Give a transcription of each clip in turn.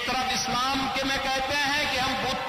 طرف اسلام کے میں کہتے ہیں کہ ہم بت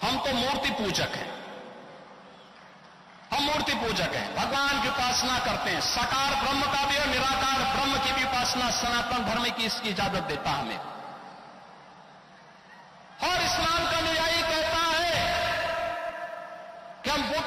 ہم تو مورتی پوجک ہیں، ہم مورتی پوجک ہیں، بھگوان کی اپاسنا کرتے ہیں. ساکار برہم کا بھی اور نراکار برہم کی بھی اپاسنا سناتن دھرم کی اس کی اجازت دیتا ہمیں. اور اسلام کا نیا کہتا ہے کہ ہم بت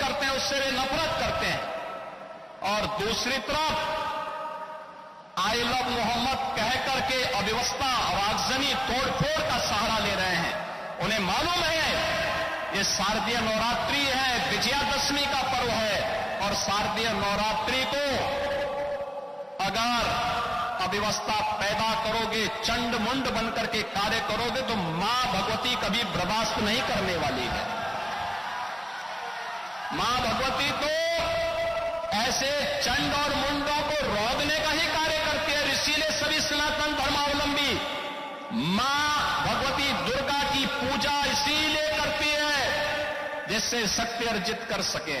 کرتے ہیں، اس سے نفرت کرتے ہیں. اور دوسری طرف آئی لو محمد کہہ کر کے اویوستھا اور آگزنی توڑ پھوڑ کا سہارا لے رہے ہیں. انہیں معلوم ہے یہ شاردیہ نوراتری ہے، وجیا دشمی کا پرو ہے، اور شاردیہ نوراتری کو اگر اویوستھا پیدا کرو گے، چنڈ منڈ بن کر کے کاریہ کرو گے تو ماں بھگوتی کبھی برداشت نہیں کرنے والی ہے. ماں بھگوتی تو ایسے چنڈ اور منڈوں کو روکنے کا ہی کاریہ کرتی ہے. اسی لیے سبھی سناتن دھرماولمبی ماں بھگوتی درگا کی پوجا اسی لیے کرتی ہے جس سے شکتی ارجت کر سکے.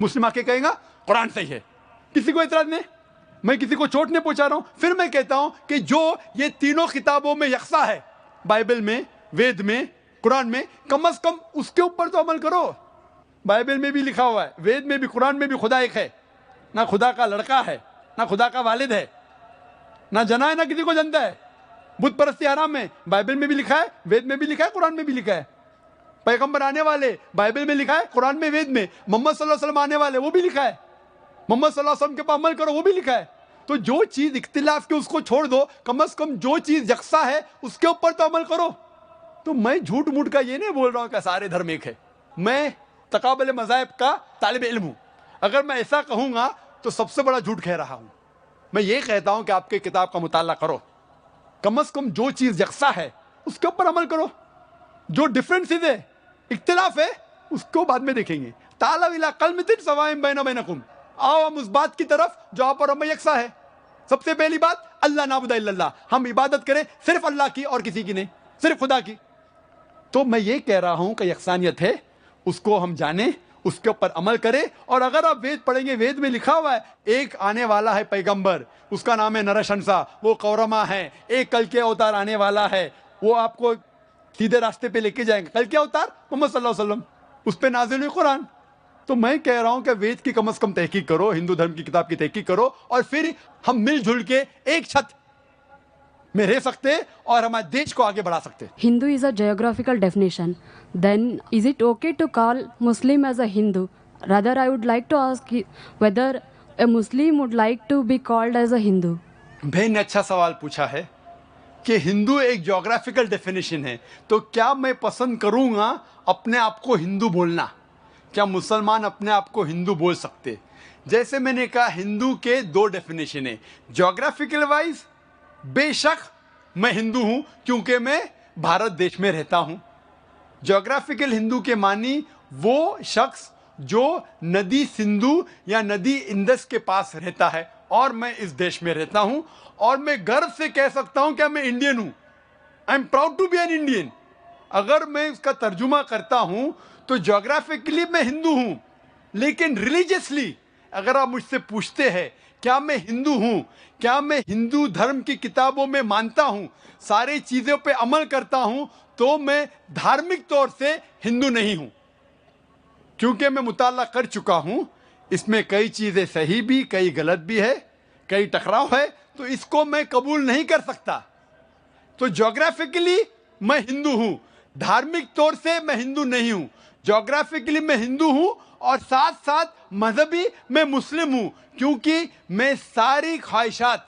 مسلم آ کے کہے گا قرآن صحیح ہے, کسی کو اعتراض نہیں, میں کسی کو چوٹ نہیں پہنچا رہا ہوں. پھر میں کہتا ہوں کہ جو یہ تینوں کتابوں میں یکساں ہے, بائبل میں, وید میں, قرآن میں, کم از کم اس کے اوپر تو عمل کرو. بائبل میں بھی لکھا ہوا ہے, وید میں بھی, قرآن میں بھی خدا ایک ہے, نہ خدا کا لڑکا ہے, نہ خدا کا والد ہے, نہ جنا ہے, نہ کسی کو جنتا ہے. بت پرستی حرام ہے, بائبل میں بھی لکھا ہے, وید میں بھی لکھا ہے, قرآن میں بھی لکھا ہے. پیغمبر آنے والے, بائبل میں لکھا ہے, قرآن میں, وید میں. محمد صلی اللہ علیہ وسلم آنے والے, وہ بھی لکھا ہے, محمد صلی اللہ علیہ وسلم کے اوپر عمل کرو, وہ بھی لکھا ہے. تو جو چیز اختلاف کے اس کو چھوڑ دو, کم از کم جو چیز یکساں ہے اس کے اوپر تو عمل کرو. تو میں جھوٹ موٹ کا یہ نہیں بول رہا ہوں کہ سارے دھرم ایک ہے. میں تقابل مذاہب کا طالب علم ہوں. اگر میں ایسا کہوں گا تو سب سے بڑا جھوٹ کہہ رہا ہوں. میں یہ کہتا ہوں کہ آپ کے کتاب کا مطالعہ کرو, کم از کم جو چیز یکساں ہے اس کے اوپر عمل کرو. جو ڈفرینسز ہے, اختلاف ہے, اس کو بعد میں دیکھیں گے. تعالوا الی کلمۃ سواء بینا بینکم, آؤ ہم اس بات کی طرف جو آپ اور ہم میں یکساں ہے. سب سے پہلی بات, اللہ نعبد الا اللہ, ہم عبادت کریں صرف اللہ کی اور کسی کی نہیں, صرف خدا کی. تو میں یہ کہہ رہا ہوں کہ یکسانیت ہے, اس کو ہم جانیں, اس کے اوپر عمل کریں. اور اگر آپ وید پڑھیں گے, وید میں لکھا ہوا ہے ایک آنے والا ہے پیغمبر, اس کا نام ہے نرشنسا, وہ قورما ہے. ایک کل کے اوتار آنے والا ہے, وہ آپ کو سیدھے راستے پہ لے کے جائیں گے. کل کے اوتار محمد صلی اللہ علیہ وسلم, اس پہ نازل ہوئی قرآن. تو میں کہہ رہا ہوں کہ وید کی کم از کم تحقیق کرو, ہندو دھرم کی کتاب کی تحقیق کرو, اور پھر ہم مل جل کے ایک چھت میں رہ سکتے اور ہمارے دیش کو آگے بڑھا سکتے. Hindu is a geographical definition. Then is it okay to call Muslim as a Hindu? Rather, I would like to ask you whether a Muslim would like to be called as a Hindu. بہن نے اچھا سوال پوچھا ہے کہ ہندو ایک geographical definition ہے, تو کیا میں پسند کروں گا اپنے آپ کو ہندو بولنا؟ کیا مسلمان اپنے آپ کو ہندو بول سکتے؟ جیسے میں نے کہا, ہندو کے دو ڈیفینیشن ہیں. جغرافیکل وائز بے شک میں ہندو ہوں کیونکہ میں بھارت دیش میں رہتا ہوں. جغرافیکل ہندو کے معنی وہ شخص جو ندی سندھو یا ندی اندس کے پاس رہتا ہے, اور میں اس دیش میں رہتا ہوں, اور میں گرو سے کہہ سکتا ہوں کہ میں انڈین ہوں. I am proud to be an Indian. اگر میں اس کا ترجمہ کرتا ہوں تو جغرافیکلی میں ہندو ہوں, لیکن ریلیجیسلی اگر آپ مجھ سے پوچھتے ہیں کیا میں ہندو ہوں, کیا میں ہندو دھرم کی کتابوں میں مانتا ہوں, ساری چیزوں پہ عمل کرتا ہوں, تو میں دھارمک طور سے ہندو نہیں ہوں. کیونکہ میں مطالعہ کر چکا ہوں, اس میں کئی چیزیں صحیح بھی, کئی غلط بھی ہے, کئی ٹکراؤ ہے, تو اس کو میں قبول نہیں کر سکتا. تو جغرافیکلی میں ہندو ہوں, دھارمک طور سے میں ہندو نہیں ہوں. جغرافیکلی میں ہندو ہوں, اور ساتھ ساتھ مذہبی میں مسلم ہوں, کیونکہ میں ساری خواہشات,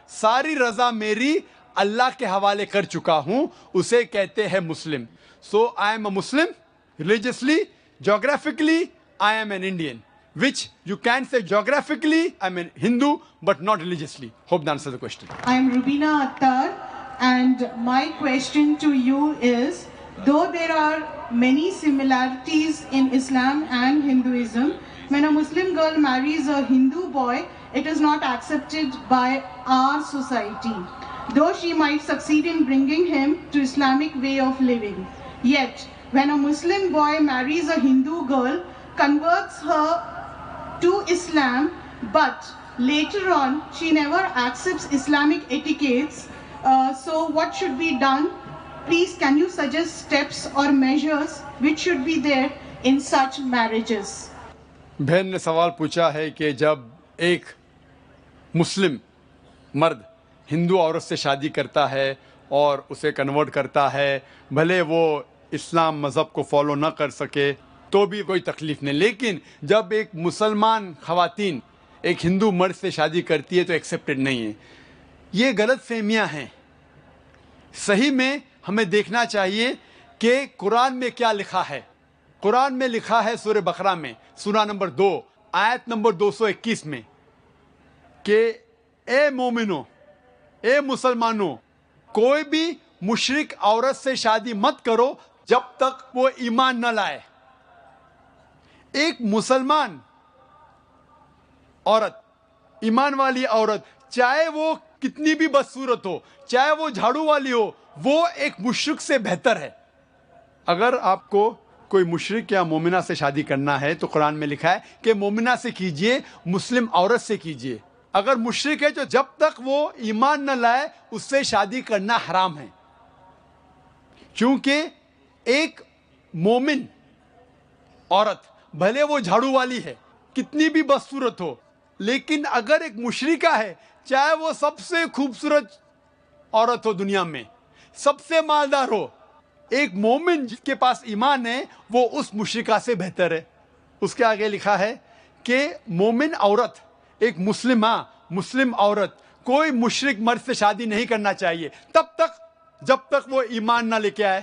ساری رضا میری اللہ کے حوالے کر چکا ہوں, اسے کہتے ہیں مسلم. So I am a Muslim religiously. Geographically, I am an Indian, which you can say geographically I'm a Hindu, but not religiously. Hope that answers the question. I am Rubina Attar, and my question to you is, though there are many similarities in Islam and Hinduism, when a Muslim girl marries a Hindu boy, it is not accepted by our society, though she might succeed in bringing him to Islamic way of living. Yet, when a Muslim boy marries a Hindu girl, converts her to Islam, but later on she never accepts Islamic etiquettes, so what should be done? Please, can you suggest steps or measures which should be there in such marriages? بہن نے سوال پوچھا ہے کہ جب ایک مسلم مرد ہندو عورت سے شادی کرتا ہے اور اسے کنورٹ کرتا ہے, بھلے وہ اسلام مذہب کو فالو نہ کر سکے تو بھی کوئی تکلیف نہیں, لیکن جب ایک مسلمان خواتین ایک ہندو مرد سے شادی کرتی ہے تو ایکسیپٹڈ نہیں ہے. یہ غلط فہمیاں ہیں. صحیح میں ہمیں دیکھنا چاہیے کہ قرآن میں کیا لکھا ہے. قرآن میں لکھا ہے سورہ بقرہ میں, سورہ نمبر 2 آیت نمبر 221 میں, کہ اے مومنو, اے مسلمانوں, کوئی بھی مشرک عورت سے شادی مت کرو جب تک وہ ایمان نہ لائے. ایک مسلمان عورت, ایمان والی عورت, چاہے وہ کتنی بھی بدصورت ہو, چاہے وہ جھاڑو والی ہو, وہ ایک مشرک سے بہتر ہے. اگر آپ کو کوئی مشرک یا مومنہ سے شادی کرنا ہے تو قرآن میں لکھا ہے کہ مومنہ سے کیجئے, مسلم عورت سے کیجئے. اگر مشرک ہے تو جب تک وہ ایمان نہ لائے اس سے شادی کرنا حرام ہے, کیونکہ ایک مومن عورت بھلے وہ جھاڑو والی ہے, کتنی بھی بدصورت ہو, لیکن اگر ایک مشرکہ ہے, چاہے وہ سب سے خوبصورت عورت ہو دنیا میں, سب سے مالدار ہو, ایک مومن جس کے پاس ایمان ہے وہ اس مشرکہ سے بہتر ہے. اس کے آگے لکھا ہے کہ مومن عورت, ایک مسلم عورت کوئی مشرک مرد سے شادی نہیں کرنا چاہیے تب تک جب تک وہ ایمان نہ لے کے آئے.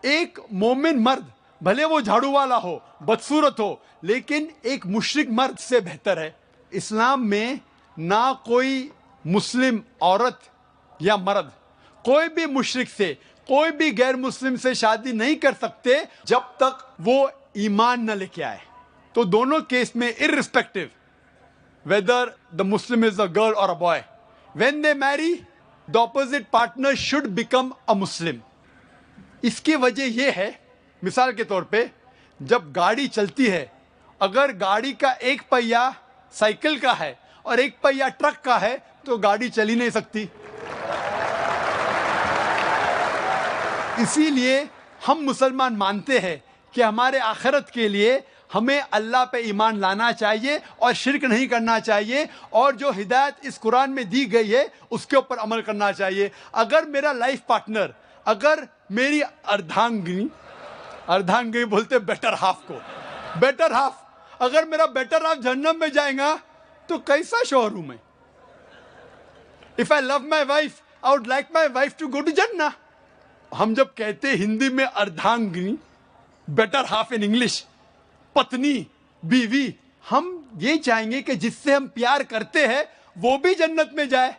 ایک مومن مرد بھلے وہ جھاڑو والا ہو, بدصورت ہو, لیکن ایک مشرک مرد سے بہتر ہے. اسلام میں نہ کوئی مسلم عورت یا مرد کوئی بھی مشرک سے, کوئی بھی غیر مسلم سے شادی نہیں کر سکتے جب تک وہ ایمان نہ لے کے آئے. تو دونوں کیس میں irrespective whether the Muslim is a girl or a boy, when they marry, the opposite partner should become a Muslim. اس کی وجہ یہ ہے, مثال کے طور پہ جب گاڑی چلتی ہے, اگر گاڑی کا ایک پہیہ سائیکل کا ہے اور ایک پہیہ ٹرک کا ہے تو گاڑی چل ہی نہیں سکتی. اسی لیے ہم مسلمان مانتے ہیں کہ ہمارے آخرت کے لیے ہمیں اللہ پہ ایمان لانا چاہیے اور شرک نہیں کرنا چاہیے, اور جو ہدایت اس قرآن میں دی گئی ہے اس کے اوپر عمل کرنا چاہیے. اگر میرا لائف پارٹنر, اگر میری اردھانگنی بولتے بیٹر ہاف کو, بیٹر ہاف, اگر میرا بیٹر ہاف جہنم میں جائے گا تو کیسا شوہر ہوں میں؟ If I love my wife, I would like my wife to go to Jannah. ہم جب کہتے ہندی میں اردھانگنی, بیٹر ہاف ان انگلش, پتنی, بیوی, ہم یہ چاہیں گے کہ جس سے ہم پیار کرتے ہیں وہ بھی جنت میں جائے.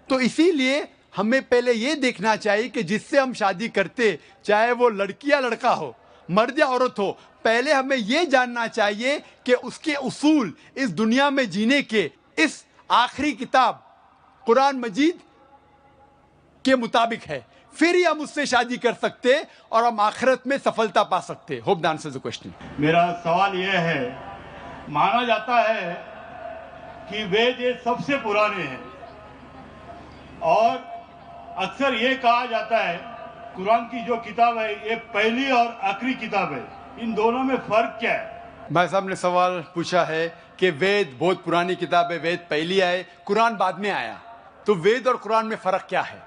تو اسی لیے ہمیں پہلے یہ دیکھنا چاہیے کہ جس سے ہم شادی کرتے, چاہے وہ لڑکی یا لڑکا ہو, مرد یا عورت ہو, پہلے ہمیں یہ جاننا چاہیے کہ اس کے اصول اس دنیا میں جینے کے اس آخری کتاب قرآن مجید کے مطابق ہے, پھر ہی ہم اس سے شادی کر سکتے اور ہم آخرت میں سفلتا پا سکتے. Hope the answers the question. میرا سوال یہ ہے, مانا جاتا ہے کہ وید یہ سب سے پرانے ہیں, اور اکثر یہ کہا جاتا ہے قرآن کی جو کتاب ہے یہ پہلی اور آخری کتاب ہے, ان دونوں میں فرق کیا ہے؟ بھائی صاحب نے سوال پوچھا ہے کہ وید بہت پرانی کتاب ہے, وید پہلی آئے, قرآن بعد میں آیا, تو وید اور قرآن میں فرق کیا ہے؟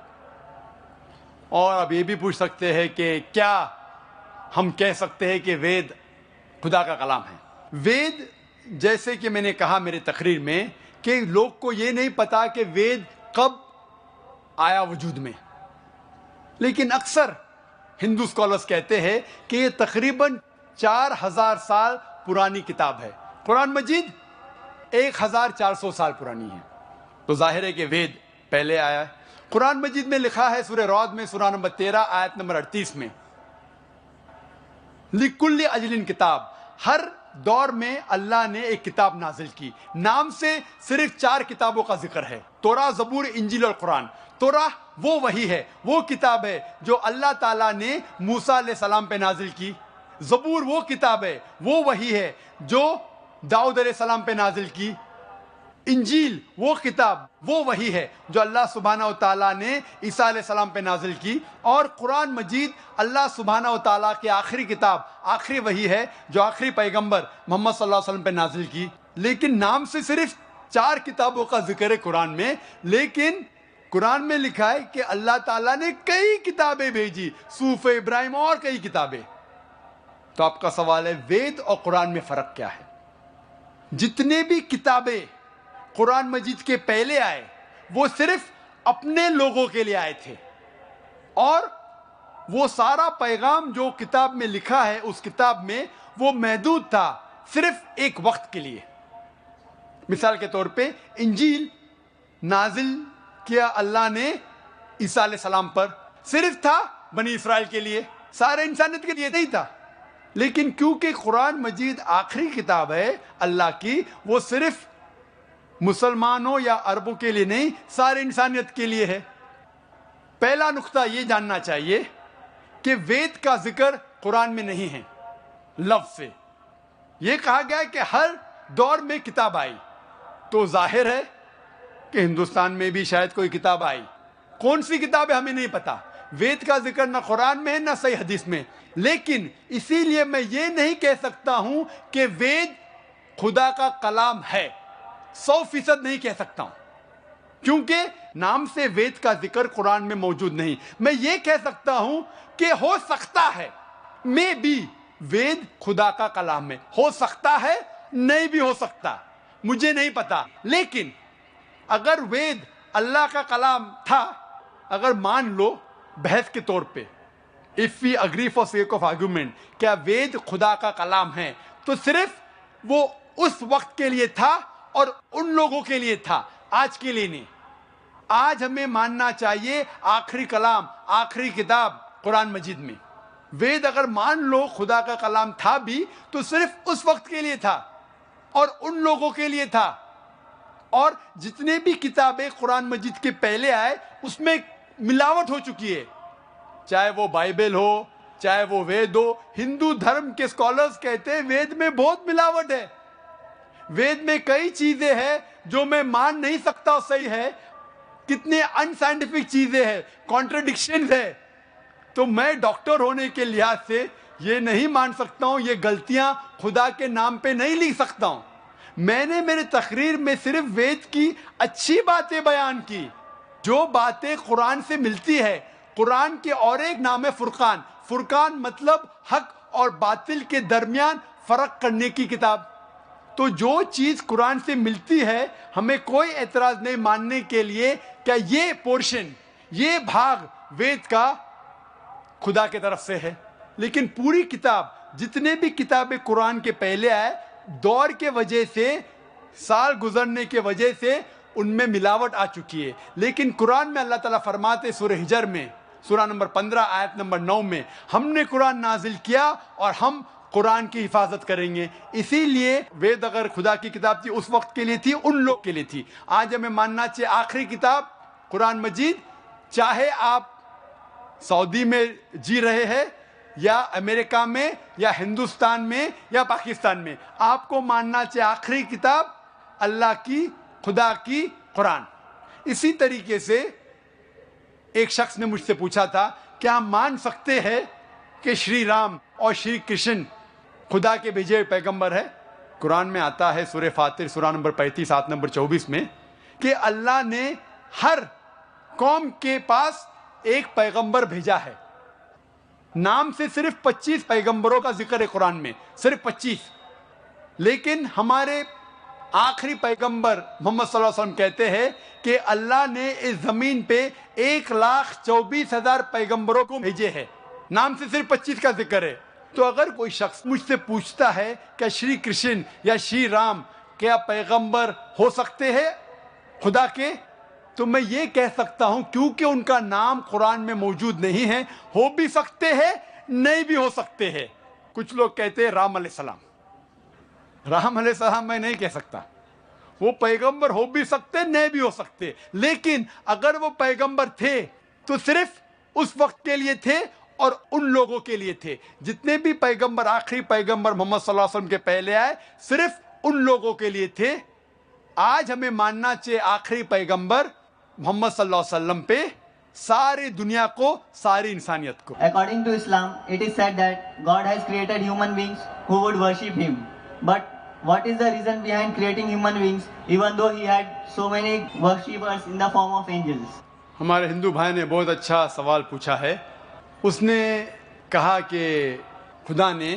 اور اب یہ بھی پوچھ سکتے ہیں کہ کیا ہم کہہ سکتے ہیں کہ وید خدا کا کلام ہے؟ وید, جیسے کہ میں نے کہا میرے تقریر میں, کہ لوگ کو یہ نہیں پتا کہ وید کب آیا وجود میں, لیکن اکثر ہندو اسکالرس کہتے ہیں کہ یہ تقریباً 4000 سال پرانی کتاب ہے. قرآن مجید 1400 سال پرانی ہے, تو ظاہر ہے کہ وید پہلے آیا ہے. قرآن مجید میں لکھا ہے سورہ رعد میں سورہ نمبر 13 آیت نمبر 38 میں, لِكُلِّ اجلٍ کتاب, ہر دور میں اللہ نے ایک کتاب نازل کی. نام سے صرف 4 کتابوں کا ذکر ہے, توراہ, زبور, انجیل اور قرآن. توراہ وہ وحی ہے, وہ کتاب ہے جو اللہ تعالیٰ نے موسیٰ علیہ السلام پہ نازل کی. زبور وہ کتاب ہے, وہ وحی ہے جو داؤد علیہ السلام پہ نازل کی. انجیل وہ کتاب, وہ وحی ہے جو اللہ سبحانہ و تعالیٰ نے عیسیٰ علیہ السلام پہ نازل کی. اور قرآن مجید اللہ سبحانہ و تعالیٰ کی آخری کتاب, آخری وحی ہے جو آخری پیغمبر محمد صلی اللہ علیہ وسلم پہ نازل کی. لیکن نام سے صرف 4 کتابوں کا ذکر ہے قرآن میں, لیکن قرآن میں لکھا ہے کہ اللہ تعالیٰ نے کئی کتابیں بھیجی, صحف ابراہیم اور کئی کتابیں. تو آپ کا سوال ہے وید اور قرآن میں فرق کیا ہے؟ جتنے بھی کتابیں قرآن مجید کے پہلے آئے وہ صرف اپنے لوگوں کے لیے آئے تھے, اور وہ سارا پیغام جو کتاب میں لکھا ہے اس کتاب میں وہ محدود تھا صرف ایک وقت کے لیے. مثال کے طور پہ انجیل نازل کیا اللہ نے عیسیٰ علیہ السلام پر, صرف تھا بنی اسرائیل کے لیے, سارے انسانیت کے لیے نہیں تھا. لیکن کیونکہ قرآن مجید آخری کتاب ہے اللہ کی, وہ صرف مسلمانوں یا عربوں کے لیے نہیں, سارے انسانیت کے لیے ہے. پہلا نقطہ یہ جاننا چاہیے کہ وید کا ذکر قرآن میں نہیں ہیں لفظ سے. یہ کہا گیا ہے کہ ہر دور میں کتاب آئی. تو ظاہر ہے کہ ہندوستان میں بھی شاید کوئی کتاب آئی. کون سی کتاب ہے ہمیں نہیں پتا. وید کا ذکر نہ قرآن میں ہے نہ صحیح حدیث میں. لیکن اسی لیے میں یہ نہیں کہہ سکتا ہوں کہ وید خدا کا کلام ہے. 100% نہیں کہہ سکتا ہوں کیونکہ نام سے وید کا ذکر قرآن میں موجود نہیں. میں یہ کہہ سکتا ہوں کہ ہو سکتا ہے میں بھی وید خدا کا کلام ہے. ہو سکتا ہے, نہیں بھی ہو سکتا, مجھے نہیں پتا. لیکن اگر وید اللہ کا کلام تھا, اگر مان لو بحث کے طور پہ, if we agree for sake of argument, کیا وید خدا کا کلام ہے, تو صرف وہ اس وقت کے لیے تھا اور ان لوگوں کے لیے تھا, آج کے لیے نہیں. آج ہمیں ماننا چاہیے آخری کلام, آخری کتاب قرآن مجید میں. وید اگر مان لو خدا کا کلام تھا بھی تو صرف اس وقت کے لیے تھا اور ان لوگوں کے لیے تھا. اور جتنے بھی کتابیں قرآن مجید کے پہلے آئے اس میں ملاوٹ ہو چکی ہے, چاہے وہ بائبل ہو, چاہے وہ وید ہو. ہندو دھرم کے اسکالرز کہتے ہیں وید میں بہت ملاوٹ ہے. وید میں کئی چیزیں ہیں جو میں مان نہیں سکتا صحیح ہے, کتنے ان سائنٹیفک چیزیں ہیں, کانٹرڈکشنز ہے. تو میں ڈاکٹر ہونے کے لحاظ سے یہ نہیں مان سکتا ہوں, یہ غلطیاں خدا کے نام پہ نہیں لکھ سکتا ہوں. میں نے میرے تقریر میں صرف وید کی اچھی باتیں بیان کی, جو باتیں قرآن سے ملتی ہے. قرآن کے اور ایک نام ہے فرقان. فرقان مطلب حق اور باطل کے درمیان فرق کرنے کی کتاب. تو جو چیز قرآن سے ملتی ہے ہمیں کوئی اعتراض نہیں ماننے کے لیے کہ یہ پورشن, یہ بھاگ وید کا خدا کی طرف سے ہے. لیکن پوری کتاب, جتنے بھی کتابیں قرآن کے پہلے آئے, دور کے وجہ سے, سال گزرنے کے وجہ سے ان میں ملاوٹ آ چکی ہے. لیکن قرآن میں اللہ تعالیٰ فرماتے سورہ ہجر میں, سورہ نمبر 15 آیت نمبر 9 میں, ہم نے قرآن نازل کیا اور ہم قرآن کی حفاظت کریں گے. اسی لیے وید اگر خدا کی کتاب تھی اس وقت کے لیے تھی, ان لوگ کے لیے تھی. آج ہمیں ماننا چاہیے آخری کتاب قرآن مجید, چاہے آپ سعودی میں جی رہے ہیں یا امریکہ میں یا ہندوستان میں یا پاکستان میں, آپ کو ماننا چاہیے آخری کتاب اللہ کی, خدا کی قرآن. اسی طریقے سے ایک شخص نے مجھ سے پوچھا تھا کیا ہم مان سکتے ہیں کہ شری رام اور شری کرشن خدا کے بھیجے ہوئے پیغمبر ہے. قرآن میں آتا ہے سورہ فاتر سورہ نمبر 35 آیت نمبر 24 میں کہ اللہ نے ہر قوم کے پاس ایک پیغمبر بھیجا ہے. نام سے صرف 25 پیغمبروں کا ذکر ہے قرآن میں, صرف 25. لیکن ہمارے آخری پیغمبر محمد صلی اللہ علیہ وسلم کہتے ہیں کہ اللہ نے اس زمین پہ 1,24,000 پیغمبروں کو بھیجے ہیں. نام سے صرف 25 کا ذکر ہے. تو اگر کوئی شخص مجھ سے پوچھتا ہے کہ شری کرشن یا شری رام کیا پیغمبر ہو سکتے ہیں خدا کے, تو میں یہ کہہ سکتا ہوں کیونکہ ان کا نام قرآن میں موجود نہیں ہے, ہو بھی سکتے ہیں نہیں بھی ہو سکتے ہیں. کچھ لوگ کہتے ہیں رام علیہ السلام. رام علیہ السلام میں نہیں کہہ سکتا, وہ پیغمبر ہو بھی سکتے نہیں بھی ہو سکتے. لیکن اگر وہ پیغمبر تھے تو صرف اس وقت کے لیے تھے اور ان لوگوں کے لیے تھے. جتنے بھی پیغمبر, آخری پیغمبر محمد صلی اللہ علیہ وسلم کے پہلے آئے, صرف ان لوگوں کے لیے تھے. آج ہمیں ماننا چاہیے آخری پیغمبر محمد صلی اللہ علیہ وسلم پہ ساری دنیا کو, ساری انسانیت کو. According to Islam, it is said that God has created human beings who would worship Him. But what is the reason behind creating human beings even though He had so many worshippers in the form of angels? ہمارے ہندو بھائی نے بہت اچھا سوال پوچھا ہے. اس نے کہا کہ خدا نے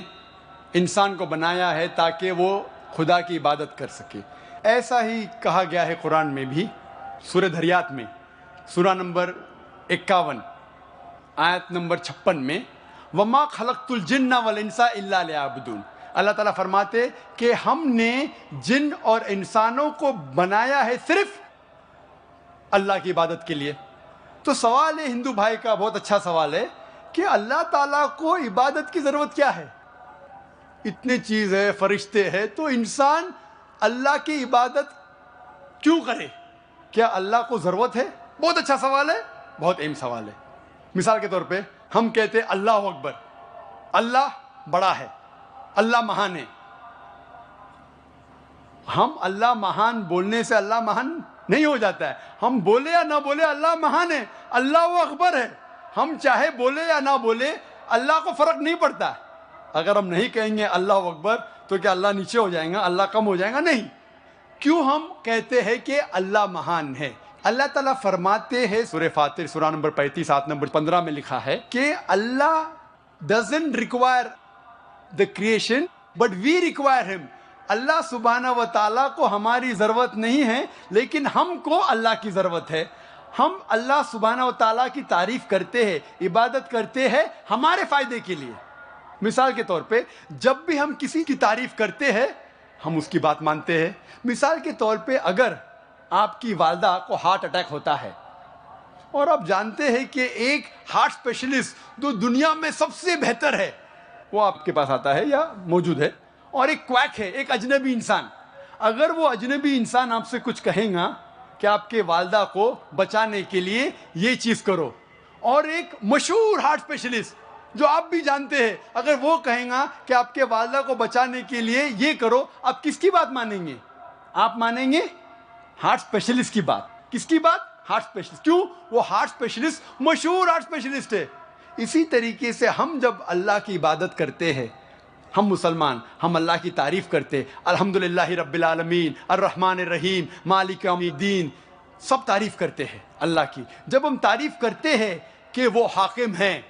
انسان کو بنایا ہے تاکہ وہ خدا کی عبادت کر سکے. ایسا ہی کہا گیا ہے قرآن میں بھی, سورہ دھریات میں سورہ نمبر 51 آیت نمبر 56 میں, وَمَا خَلَقْتُ الْجِنَّ وَالْإِنسَ إِلَّا لِيَعْبُدُونَ. اللہ تعالیٰ فرماتے کہ ہم نے جن اور انسانوں کو بنایا ہے صرف اللہ کی عبادت کے لیے. تو سوال ہے ہندو بھائی کا, بہت اچھا سوال ہے کہ اللہ تعالیٰ کو عبادت کی ضرورت کیا ہے؟ اتنے چیز ہے, فرشتے ہیں, تو انسان اللہ کی عبادت کیوں کرے؟ کیا اللہ کو ضرورت ہے؟ بہت اچھا سوال ہے, بہت اہم سوال ہے. مثال کے طور پہ ہم کہتے ہیں اللہ اکبر, اللہ بڑا ہے, اللہ مہان ہے. ہم اللہ مہان بولنے سے اللہ مہان نہیں ہو جاتا ہے. ہم بولے یا نہ بولے اللہ مہان ہے, اللہ اکبر ہے. ہم چاہے بولے یا نہ بولے اللہ کو فرق نہیں پڑتا. اگر ہم نہیں کہیں گے اللہ اکبر تو کیا اللہ نیچے ہو جائیں گا, اللہ کم ہو جائیں گا؟ نہیں. کیوں ہم کہتے ہیں کہ اللہ مہان ہے؟ اللہ تعالیٰ فرماتے ہیں سورہ فاطر سورہ نمبر 35 آیت نمبر 15 میں لکھا ہے کہ اللہ doesn't require the creation but we require him. اللہ سبحانہ و تعالیٰ کو ہماری ضرورت نہیں ہے لیکن ہم کو اللہ کی ضرورت ہے. ہم اللہ سبحانہ و تعالیٰ کی تعریف کرتے ہیں, عبادت کرتے ہیں ہمارے فائدے کے لیے. مثال کے طور پہ جب بھی ہم کسی کی تعریف کرتے ہیں ہم اس کی بات مانتے ہیں. مثال کے طور پہ اگر آپ کی والدہ کو ہارٹ اٹیک ہوتا ہے اور آپ جانتے ہیں کہ ایک ہارٹ اسپیشلسٹ جو دنیا میں سب سے بہتر ہے وہ آپ کے پاس آتا ہے یا موجود ہے, اور ایک کویک ہے, ایک اجنبی انسان, اگر وہ اجنبی انسان آپ سے کچھ کہے گا کہ آپ کے والدہ کو بچانے کے لیے یہ چیز کرو, اور ایک مشہور ہارٹ اسپیشلسٹ جو آپ بھی جانتے ہیں اگر وہ کہیں گا کہ آپ کے والدہ کو بچانے کے لیے یہ کرو, آپ کس کی بات مانیں گے؟ آپ مانیں گے ہارٹ اسپیشلسٹ کی بات. کس کی بات؟ Heart specialist. کیوں؟ وہ ہارٹ اسپیشلسٹ مشہور ہارٹ اسپیشلسٹ ہے. اسی طریقے سے ہم جب اللہ کی عبادت کرتے ہیں, ہم مسلمان, ہم اللہ کی تعریف کرتے, الحمدللہ رب العالمین الرحمن الرحیم مالک یوم الدین, سب تعریف کرتے ہیں اللہ کی. جب ہم تعریف کرتے ہیں کہ وہ حاکم ہیں,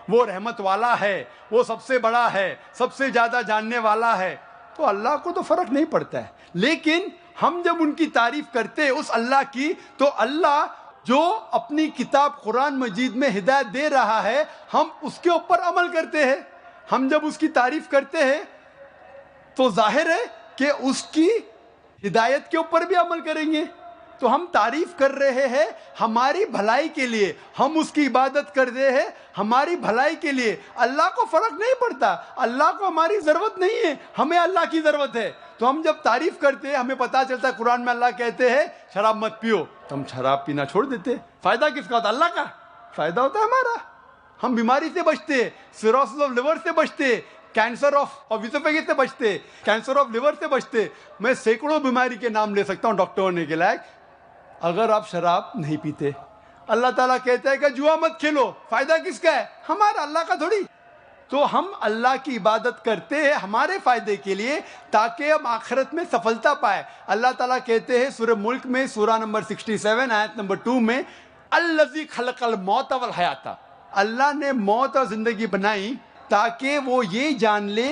وہ رحمت والا ہے, وہ سب سے بڑا ہے, سب سے زیادہ جاننے والا ہے, تو اللہ کو تو فرق نہیں پڑتا ہے. لیکن ہم جب ان کی تعریف کرتے ہیں اس اللہ کی, تو اللہ جو اپنی کتاب قرآن مجید میں ہدایت دے رہا ہے ہم اس کے اوپر عمل کرتے ہیں. ہم جب اس کی تعریف کرتے ہیں تو ظاہر ہے کہ اس کی ہدایت کے اوپر بھی عمل کریں گے. تو ہم تعریف کر رہے ہیں ہماری بھلائی کے لیے, ہم اس کی عبادت کر رہے ہیں ہماری بھلائی کے لیے. اللہ کو فرق نہیں پڑتا, اللہ کو ہماری ضرورت نہیں ہے, ہمیں اللہ کی ضرورت ہے. تو ہم جب تعریف کرتے ہیں ہمیں پتا چلتا ہے قرآن میں اللہ کہتے ہیں شراب مت پیو, تو ہم شراب پینا چھوڑ دیتے. فائدہ کس کا ہوتا ہے؟ اللہ کا. فائدہ ہوتا ہے ہمارا. ہم بیماری سے بچتے, سیروسس آف لیور سے بچتے, کینسر آف اسوفیگس سے بچتے, کینسر آف لیور سے بچتے. میں سینکڑوں بیماری کے نام لے سکتا ہوں ڈاکٹر ہونے کے لائق, اگر آپ شراب نہیں پیتے. اللہ تعالیٰ کہتا ہے کہ جوا مت کھیلو, فائدہ کس کا ہے؟ ہمارا, اللہ کا تھوڑی. تو ہم اللہ کی عبادت کرتے ہیں ہمارے فائدے کے لیے تاکہ ہم آخرت میں سفلتا پائے. اللہ تعالیٰ کہتے ہیں سورہ ملک میں سورہ نمبر 67 آیت نمبر 2 میں الذی خلق الموت والحیات, اللہ نے موت اور زندگی بنائی تاکہ وہ یہ جان لے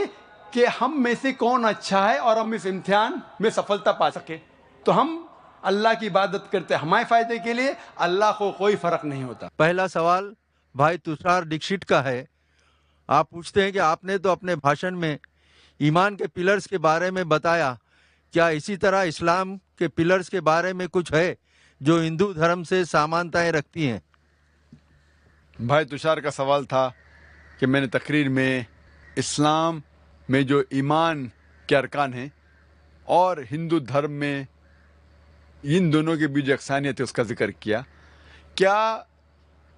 کہ ہم میں سے کون اچھا ہے اور ہم اس امتحان میں سفلتا پا سکے. تو ہم اللہ کی عبادت کرتے ہمارے فائدے کے لیے, اللہ کو کوئی فرق نہیں ہوتا. پہلا سوال بھائی تشار ڈکشٹ کا ہے. آپ پوچھتے ہیں کہ آپ نے تو اپنے بھاشن میں ایمان کے پلرز کے بارے میں بتایا, کیا اسی طرح اسلام کے پلرز کے بارے میں کچھ ہے جو ہندو دھرم سے سامانتائیں رکھتی ہیں؟ بھائی تشار کا سوال تھا کہ میں نے تقریر میں اسلام میں جو ایمان کے ارکان ہیں اور ہندو دھرم میں ان دونوں کے بیچ جو یکسانیت ہے اس کا ذکر کیا. کیا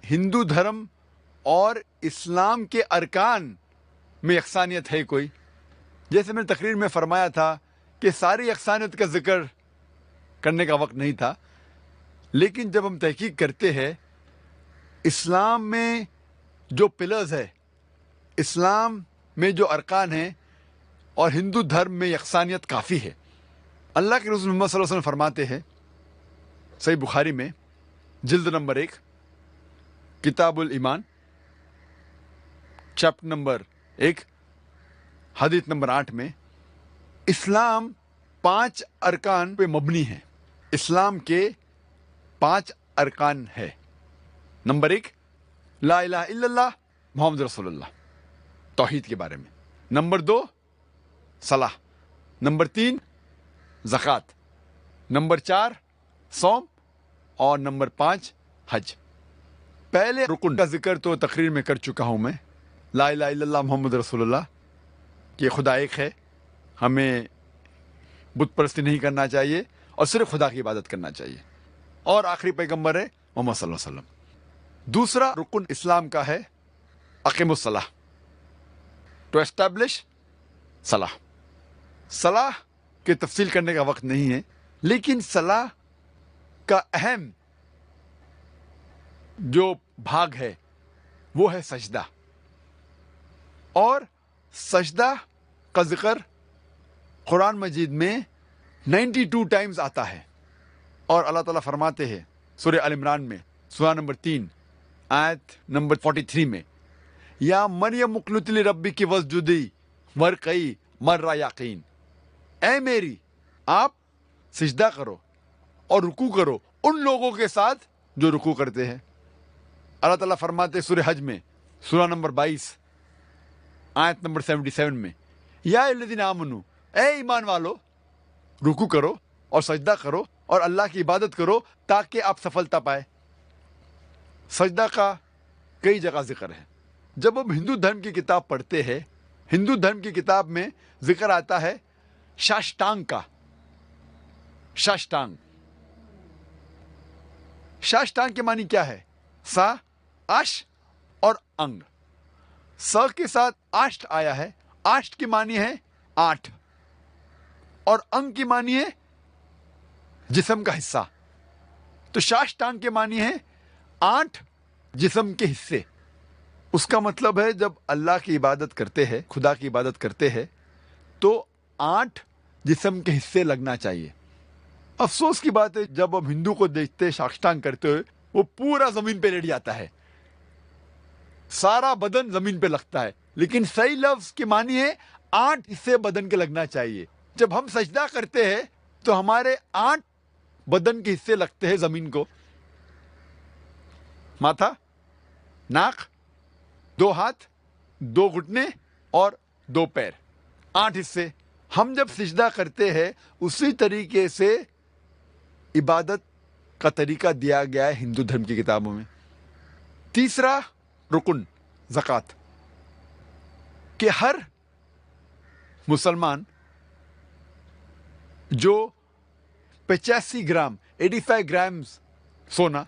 ہندو دھرم اور اسلام کے ارکان میں یکسانیت ہے کوئی؟ جیسے میں نے تقریر میں فرمایا تھا کہ ساری یکسانیت کا ذکر کرنے کا وقت نہیں تھا, لیکن جب ہم تحقیق کرتے ہیں اسلام میں جو پلرز ہے, اسلام میں جو ارکان ہیں, اور ہندو دھرم میں یکسانیت کافی ہے. اللہ کے رسول محمد صلی اللہ علیہ وسلم فرماتے ہیں صحیح بخاری میں جلد نمبر 1 کتاب الایمان چیپٹر نمبر 1 حدیث نمبر 8 میں اسلام 5 ارکان پہ مبنی ہے. اسلام کے 5 ارکان ہے. نمبر 1 لا الہ الا اللہ محمد رسول اللہ, توحید کے بارے میں. نمبر 2 صلاح. نمبر 3 زکوٰۃ. نمبر 4 صوم. اور نمبر 5 حج. پہلے رکن کا ذکر تو تقریر میں کر چکا ہوں میں, لا الہ الا اللہ محمد رسول اللہ, کہ خدا ایک ہے, ہمیں بت پرستی نہیں کرنا چاہیے اور صرف خدا کی عبادت کرنا چاہیے, اور آخری پیغمبر ہے محمد صلی اللہ علیہ وسلم. دوسرا رکن اسلام کا ہے اقیم الصلاح, ٹو اسٹیبلش صلاح. صلاح کے تفصیل کرنے کا وقت نہیں ہے، لیکن صلاح کا اہم جو بھاگ ہے وہ ہے سجدہ. اور سجدہ کا ذکر قرآن مجید میں 92 ٹائمز آتا ہے. اور اللہ تعالیٰ فرماتے ہیں سورہ ال عمران میں سورہ نمبر 3 آیت نمبر 43 میں، یا مریم اقنتی لربک واسجدی ورکعی مع یقین، اے میری آپ سجدہ کرو اور رکوع کرو ان لوگوں کے ساتھ جو رکوع کرتے ہیں. اللہ تعالیٰ فرماتے سورہ حج میں سورہ نمبر 22 آیت نمبر 77 میں، یا الذین آمنو، اے ایمان والو رکوع کرو اور سجدہ کرو اور اللہ کی عبادت کرو تاکہ آپ سفلتا پائے. سجدہ کا کئی جگہ ذکر ہے. جب ہم ہندو دھرم کی کتاب پڑھتے ہیں، ہندو دھرم کی کتاب میں ذکر آتا ہے شاشٹانگ کا. شاشٹانگ، شاشٹانگ کے معنی کیا ہے؟ سا، آش اور انگ. س کے ساتھ آشٹ آیا ہے. آشٹ کی معنی ہے 8 اور انگ کی معنی ہے جسم کا حصہ. تو شاشٹانگ کے معنی ہے 8 جسم کے حصے. اس کا مطلب ہے جب اللہ کی عبادت کرتے ہیں، خدا کی عبادت کرتے ہیں تو 8 جسم کے حصے لگنا چاہیے. افسوس کی بات ہے جب ہم ہندو کو دیکھتے شاشٹانگ کرتے ہوئے وہ پورا زمین پہ لیٹ جاتا ہے، سارا بدن زمین پہ لگتا ہے. لیکن صحیح لفظ کی معنی ہے 8 حصے بدن کے لگنا چاہیے. جب ہم سجدہ کرتے ہیں تو ہمارے 8 بدن کے حصے لگتے ہیں زمین کو. ماتھا، ناک، 2 ہاتھ، 2 گھٹنے اور 2 پیر، 8 حصے. ہم جب سجدہ کرتے ہیں اسی طریقے سے عبادت کا طریقہ دیا گیا ہے ہندو دھرم کی کتابوں میں. تیسرا رکن زکوٰۃ، کہ ہر مسلمان جو 85 گرام 85 گرامز سونا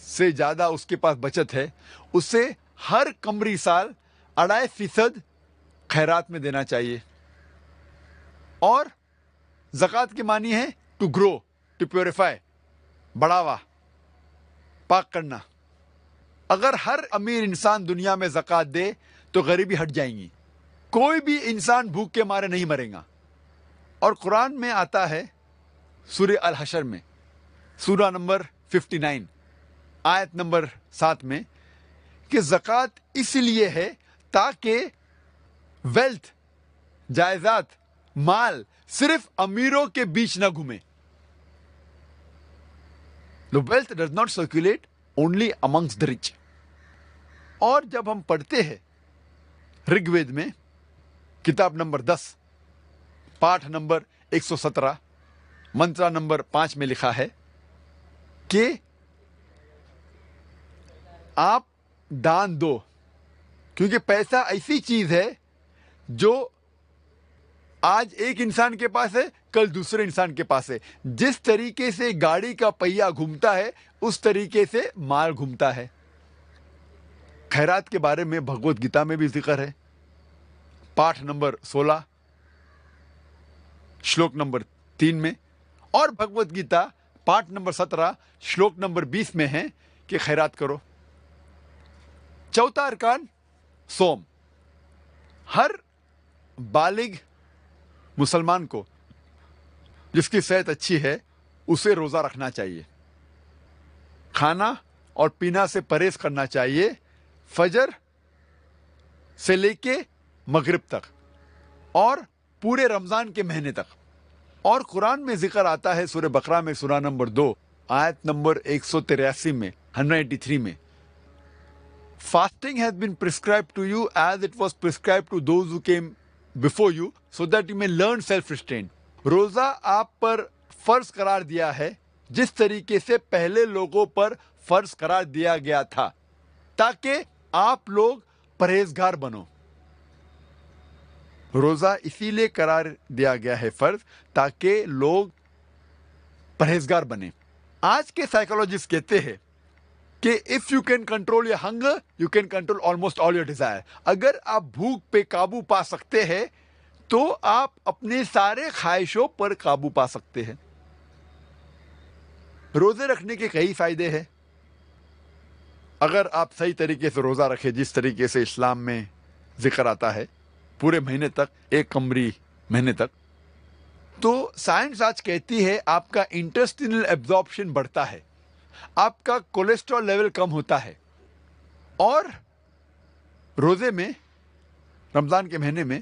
سے زیادہ اس کے پاس بچت ہے، اسے ہر قمری سال 2.5% خیرات میں دینا چاہیے. اور زکوٰۃ کی معنی ہے ٹو گرو، ٹو پیوریفائی، بڑھاوا، پاک کرنا. اگر ہر امیر انسان دنیا میں زکوٰۃ دے تو غریبی ہٹ جائیں گی. کوئی بھی انسان بھوک کے مارے نہیں مرے گا. اور قرآن میں آتا ہے سورہ الحشر میں سورہ نمبر 59 آیت نمبر 7 میں کہ زکوٰۃ اس لیے ہے تاکہ ویلتھ، جائیداد، مال صرف امیروں کے بیچ نہ گھومے. The wealth does not circulate only amongst the rich. اور جب ہم پڑھتے ہیں رگ وید میں کتاب نمبر 10 پاٹھ نمبر 117 منترا نمبر 5 میں لکھا ہے کہ آپ دان دو، کیونکہ پیسہ ایسی چیز ہے جو آج ایک انسان کے پاس ہے، کل دوسرے انسان کے پاس ہے. جس طریقے سے گاڑی کا پہیہ گھومتا ہے اس طریقے سے مال گھومتا ہے. خیرات کے بارے میں بھگوت گیتا میں بھی ذکر ہے، پاٹھ نمبر 16 شلوک نمبر 3 میں، اور بھگوت گیتا پاٹھ نمبر 17 شلوک نمبر 20 میں ہے کہ خیرات کرو. چوتھا ارکان سوم. ہر بالغ مسلمان کو جس کی صحت اچھی ہے اسے روزہ رکھنا چاہیے. کھانا اور پینا سے پرہیز کرنا چاہیے فجر سے لے کے مغرب تک اور پورے رمضان کے مہینے تک. اور قرآن میں ذکر آتا ہے سورہ بقرہ میں سورہ نمبر 2 آیت نمبر 183 میں 183 میں، fasting has been prescribed to you as it was prescribed to those who came before you so that you may learn self-restraint. روزہ آپ پر فرض قرار دیا ہے جس طریقے سے پہلے لوگوں پر فرض قرار دیا گیا تھا تاکہ آپ لوگ پرہیزگار بنو. روزہ اسی لیے قرار دیا گیا ہے فرض تاکہ لوگ پرہیزگار بنے. آج کے سائیکولوجسٹ کہتے ہیں کہ if you can control your hunger, you can control almost all your desire. اگر آپ بھوک پہ قابو پا سکتے ہیں تو آپ اپنے سارے خواہشوں پر قابو پا سکتے ہیں. روزے رکھنے کے کئی فائدے ہیں. اگر آپ صحیح طریقے سے روزہ رکھیں جس طریقے سے اسلام میں ذکر آتا ہے پورے مہینے تک، ایک قمری مہینے تک، تو سائنس آج کہتی ہے آپ کا انٹسٹینل ایبزارپشن بڑھتا ہے، آپ کا کولیسٹرول لیول کم ہوتا ہے، اور روزے میں، رمضان کے مہینے میں،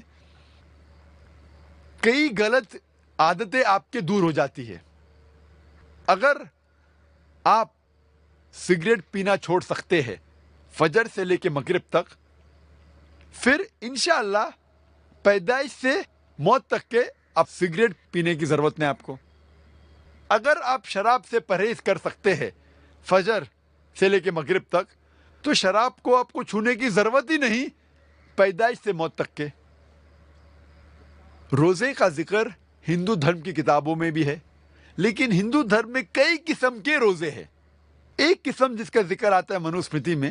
کئی غلط عادتیں آپ کے دور ہو جاتی ہے. اگر آپ سگریٹ پینا چھوڑ سکتے ہیں فجر سے لے کے مغرب تک، پھر انشاءاللہ پیدائش سے موت تک کے اب سگریٹ پینے کی ضرورت نہیں آپ کو. اگر آپ شراب سے پرہیز کر سکتے ہیں فجر سے لے کے مغرب تک، تو شراب کو آپ کو چھونے کی ضرورت ہی نہیں پیدائش سے موت تک کے. روزے کا ذکر ہندو دھرم کی کتابوں میں بھی ہے، لیکن ہندو دھرم میں کئی قسم کے روزے ہیں. ایک قسم جس کا ذکر آتا ہے منوسمرتی میں،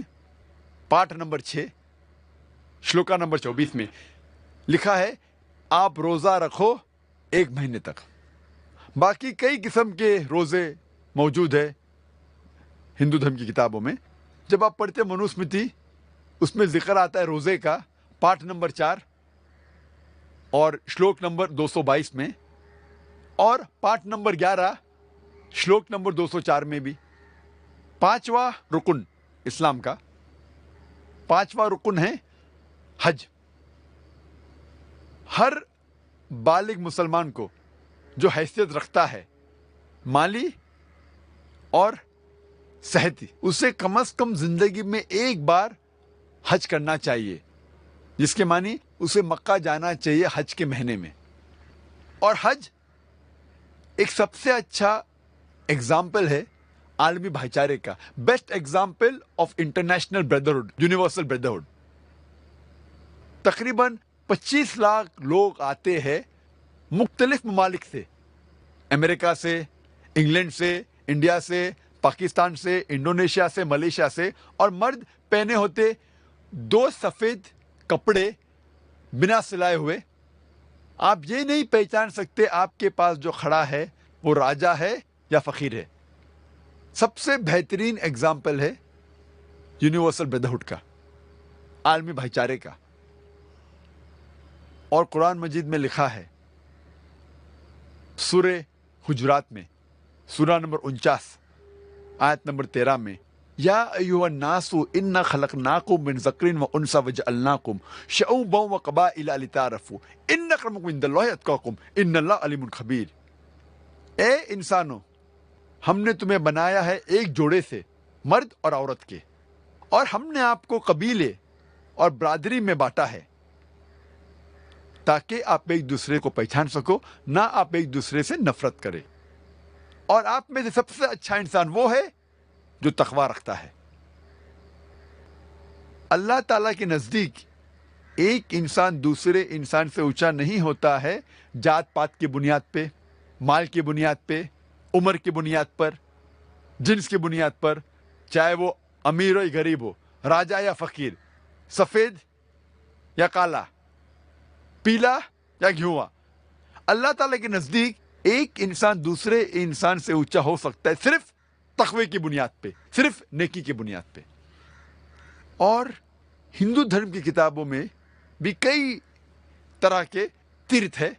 پاٹھ نمبر 6 شلوکا نمبر 24 میں لکھا ہے آپ روزہ رکھو ایک مہینے تک. باقی کئی قسم کے روزے موجود ہیں ہندو دھرم کی کتابوں میں. جب آپ پڑھتے منوسمرتی، اس میں ذکر آتا ہے روزے کا پاٹھ نمبر 4 اور شلوک نمبر 222 میں، اور پاٹھ نمبر 11 شلوک نمبر 204 میں بھی. پانچواں رکن اسلام کا، پانچواں رکن ہے حج. ہر بالغ مسلمان کو جو حیثیت رکھتا ہے مالی اور صحتی، اسے کم از کم زندگی میں ایک بار حج کرنا چاہیے، جس کے معنی اسے مکہ جانا چاہیے حج کے مہینے میں. اور حج ایک سب سے اچھا ایگزامپل ہے عالمی بھائی چارے کا، best example of international brotherhood, universal brotherhood. تقریباً 25 لاکھ لوگ آتے ہیں مختلف ممالک سے، امریکہ سے، انگلینڈ سے، انڈیا سے، پاکستان سے، انڈونیشیا سے، ملیشیا سے، اور مرد پہنے ہوتے 2 سفید کپڑے بنا سلائے ہوئے. آپ یہ نہیں پہچان سکتے آپ کے پاس جو کھڑا ہے وہ راجا ہے یا فقیر ہے. سب سے بہترین ایگزامپل ہے یونیورسل بردرہڈ کا، عالمی بھائی چارے کا. اور قرآن مجید میں لکھا ہے سورہ حجرات میں، سورہ نمبر 49 آیت نمبر 13 میں، یا ایھا الناس انا خلقناکم من ذکر و انثی وجعلناکم شعوبا وقبائل لتعارفوا ان اکرمکم عند اللہ اتقاکم ان اللہ علیم خبیر. اے انسانوں، ہم نے تمہیں بنایا ہے ایک جوڑے سے، مرد اور عورت کے، اور ہم نے آپ کو قبیلے اور برادری میں بانٹا ہے تاکہ آپ ایک دوسرے کو پہچان سکو، نہ آپ ایک دوسرے سے نفرت کرے. اور آپ میں سے سب سے اچھا انسان وہ ہے جو تقوی رکھتا ہے. اللہ تعالیٰ کے نزدیک ایک انسان دوسرے انسان سے اونچا نہیں ہوتا ہے جات پات کی بنیاد پہ، مال کی بنیاد پہ، عمر کی بنیاد پر، جنس کی بنیاد پر، چاہے وہ امیر ہو یا غریب ہو، راجا یا فقیر، سفید یا کالا، پیلا یا گھیواں. اللہ تعالیٰ کے نزدیک ایک انسان دوسرے انسان سے اونچا ہو سکتا ہے صرف تقوی کی بنیاد پہ، صرف نیکی کی بنیاد پہ. اور ہندو دھرم کی کتابوں میں بھی کئی طرح کے تیرتھ ہے،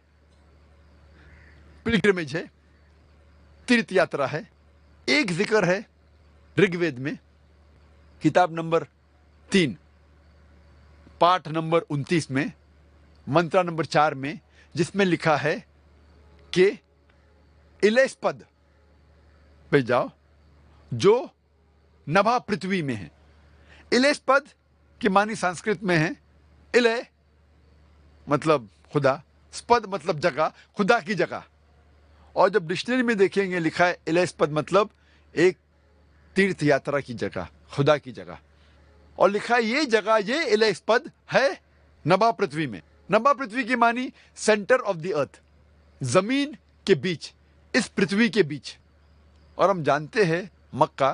پلگرمیج ہے، تیرتھ یاترا ہے. ایک ذکر ہے رگ وید میں، کتاب نمبر 3 پاٹھ نمبر 29 میں، منترا نمبر 4 میں، جس میں لکھا ہے کہ الیس پد پہ جاؤ جو نبھا پرتھوی میں ہے. الیس پد کے معنی سنسکرت میں ہے، الے مطلب خدا، سپد مطلب جگہ، خدا کی جگہ. اور جب ڈکشنری میں دیکھیں گے لکھا ہے الیس پد مطلب ایک تیرتھ یاترا کی جگہ، خدا کی جگہ. اور لکھا ہے یہ جگہ، یہ الیس پد ہے نبھا پرتھوی میں. نبھا پرتھوی کی معنی سینٹر آف دی ارتھ، زمین کے بیچ، اس پرتھوی کے بیچ. اور ہم جانتے ہیں مکہ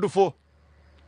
= 4।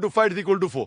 = 5 = 4।